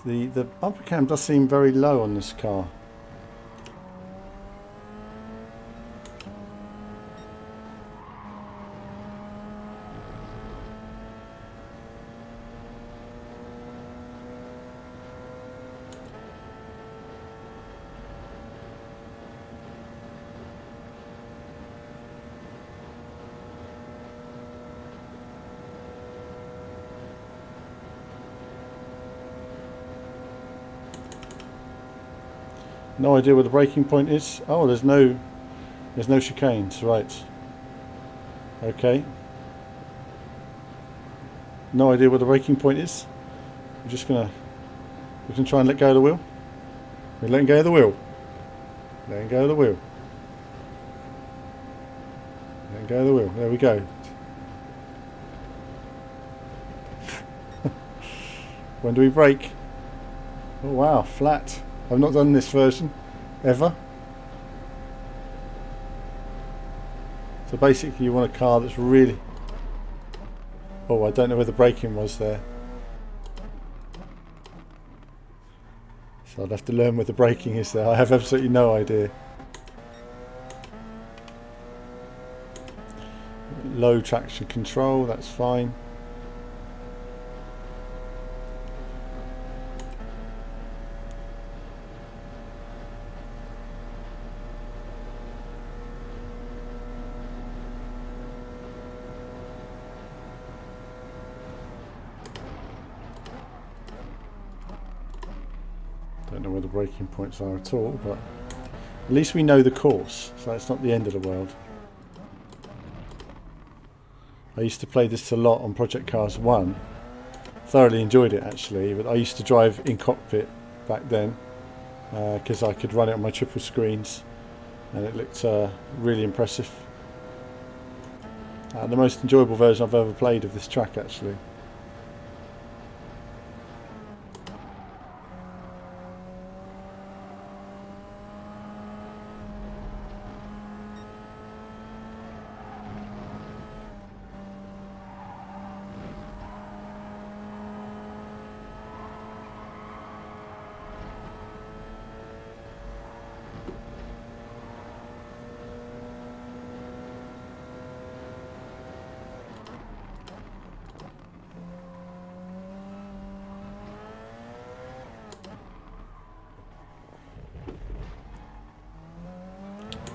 The bumper cam does seem very low on this car. No idea where the braking point is. Oh, there's no chicanes, right. Okay. No idea where the braking point is. We're just gonna try and let go of the wheel. We're letting go of the wheel. Letting go of the wheel. Letting go of the wheel. There we go. When do we brake? Oh wow, flat. I've not done this version ever. So basically you want a car that's really... Oh, I don't know where the braking was there. So I'd have to learn where the braking is there. I have absolutely no idea. Low traction control, that's fine. Don't know where the braking points are at all, but at least we know the course, so it's not the end of the world. I used to play this a lot on Project Cars 1. Thoroughly enjoyed it actually, but I used to drive in cockpit back then because I could run it on my triple screens and it looked really impressive. The most enjoyable version I've ever played of this track actually.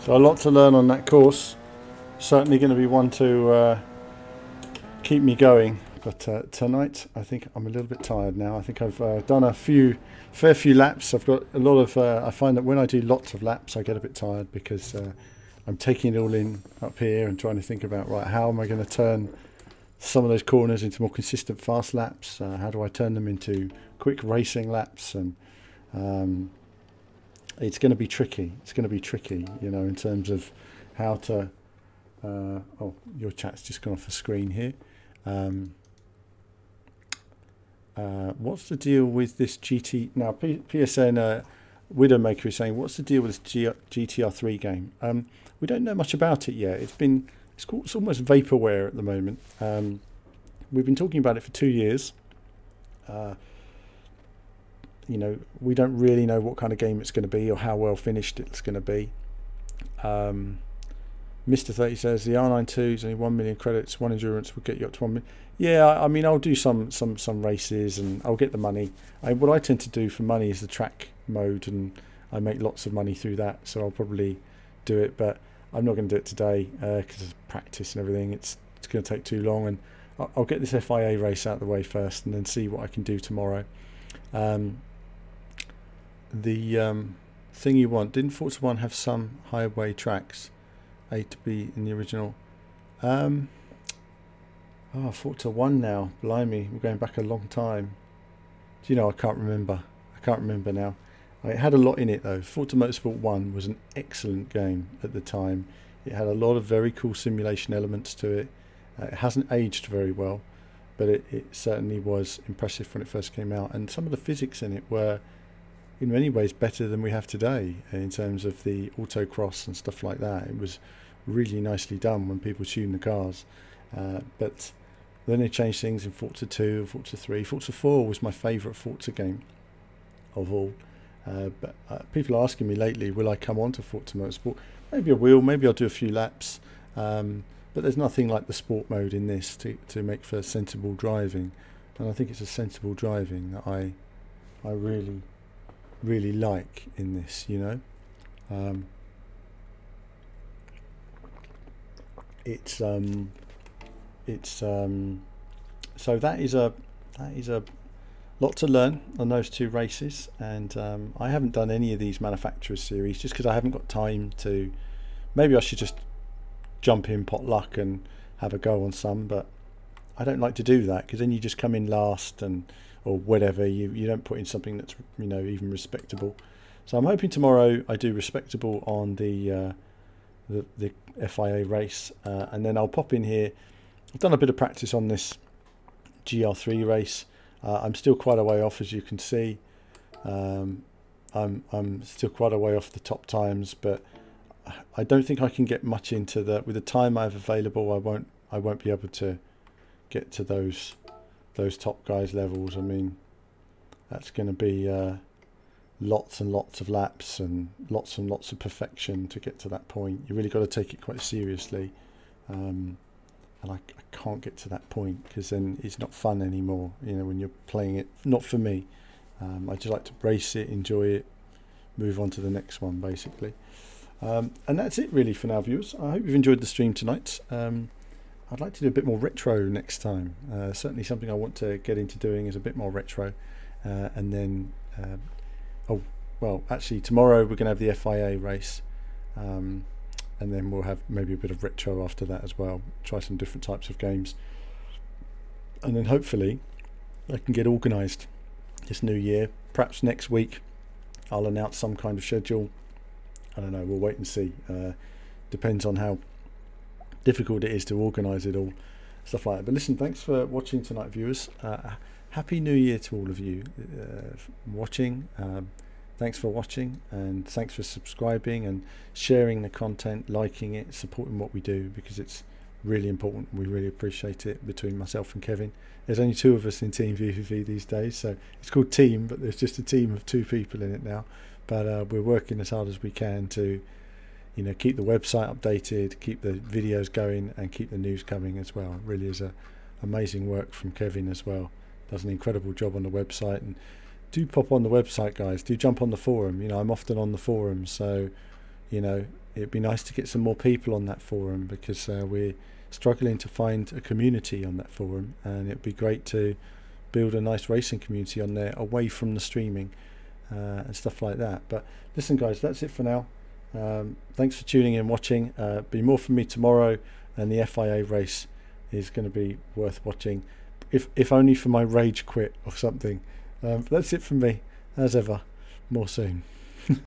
So a lot to learn on that course. Certainly going to be one to keep me going. But tonight, I think I'm a little bit tired now. I think I've done a fair few laps. I've got a lot of. I find that when I do lots of laps, I get a bit tired because I'm taking it all in up here and trying to think about, right, how am I going to turn some of those corners into more consistent fast laps? How do I turn them into quick racing laps? And it's going to be tricky. It's going to be tricky, you know, in terms of how to. Oh, your chat's just gone off the screen here. What's the deal with this GT? Now, PSN Widowmaker is saying, what's the deal with this GTR3 game? We don't know much about it yet. It's almost vaporware at the moment. We've been talking about it for 2 years. You know, we don't really know what kind of game it's going to be or how well finished it's going to be. Mr. 30 says the R92 is only 1 million credits. One endurance will get you up to 1 million. Yeah, I mean, I'll do some races and I'll get the money. What I tend to do for money is the track mode, and I make lots of money through that. So I'll probably do it, but I'm not going to do it today because of practice and everything. It's going to take too long, and I'll get this FIA race out of the way first, and then see what I can do tomorrow. The thing you want, didn't Forza 1 have some highway tracks? A to B in the original. Forza 1 now. Blimey, we're going back a long time. Do you know, I can't remember. I can't remember now. It had a lot in it though. Forza Motorsport 1 was an excellent game at the time. It had a lot of very cool simulation elements to it. It hasn't aged very well, but it certainly was impressive when it first came out. And some of the physics in it were in many ways better than we have today in terms of the autocross and stuff like that. It was really nicely done when people tuned the cars, but then they changed things in Forza 2 and Forza 3. Forza 4 was my favourite Forza game of all, but people are asking me lately, will I come on to Forza Motorsport? Maybe I will, maybe I'll do a few laps, but there's nothing like the sport mode in this to make for sensible driving, and I think it's a sensible driving that I really like in this, you know. So that is a lot to learn on those two races, and I haven't done any of these manufacturers series just because I haven't got time to. Maybe I should just jump in pot luck and have a go on some, but I don't like to do that because then you just come in last or whatever, you don't put in something that's, you know, even respectable. So I'm hoping tomorrow I do respectable on the FIA race, and then I'll pop in here. I've done a bit of practice on this GR3 race. I'm still quite a way off, as you can see. I'm still quite a way off the top times, but I don't think I can get much into that with the time I have available. I won't be able to get to those top guys levels. I mean, that's going to be lots and lots of laps and lots of perfection to get to that point. You really got to take it quite seriously, and I can't get to that point because then it's not fun anymore, you know, when you're playing it. Not for me. I just like to race it, enjoy it, move on to the next one basically, and that's it really for now, viewers. I hope you've enjoyed the stream tonight. I'd like to do a bit more retro next time. Certainly something I want to get into doing is a bit more retro, and then actually tomorrow we're going to have the FIA race, and then we'll have maybe a bit of retro after that as well. Try some different types of games, and then hopefully I can get organised this new year. Perhaps next week I'll announce some kind of schedule. I don't know, we'll wait and see. Depends on how difficult it is to organise it all, stuff like that. But listen, thanks for watching tonight, viewers. Happy New Year to all of you watching. Thanks for watching, and thanks for subscribing and sharing the content, liking it, supporting what we do, because it's really important. We really appreciate it. Between myself and Kevin, there's only 2 of us in Team VVV these days, so it's called Team, but there's just a team of 2 people in it now. But we're working as hard as we can to, you know, keep the website updated, keep the videos going, and keep the news coming as well. It really is a amazing work from Kevin as well. Does an incredible job on the website, and do pop on the website, guys. Do jump on the forum. You know, I'm often on the forum, so you know, it'd be nice to get some more people on that forum, because we're struggling to find a community on that forum, and it'd be great to build a nice racing community on there away from the streaming and stuff like that. But listen guys, that's it for now. Thanks for tuning in and watching. Be more from me tomorrow, and the FIA race is going to be worth watching, if only for my rage quit or something. That's it from me, as ever. More soon.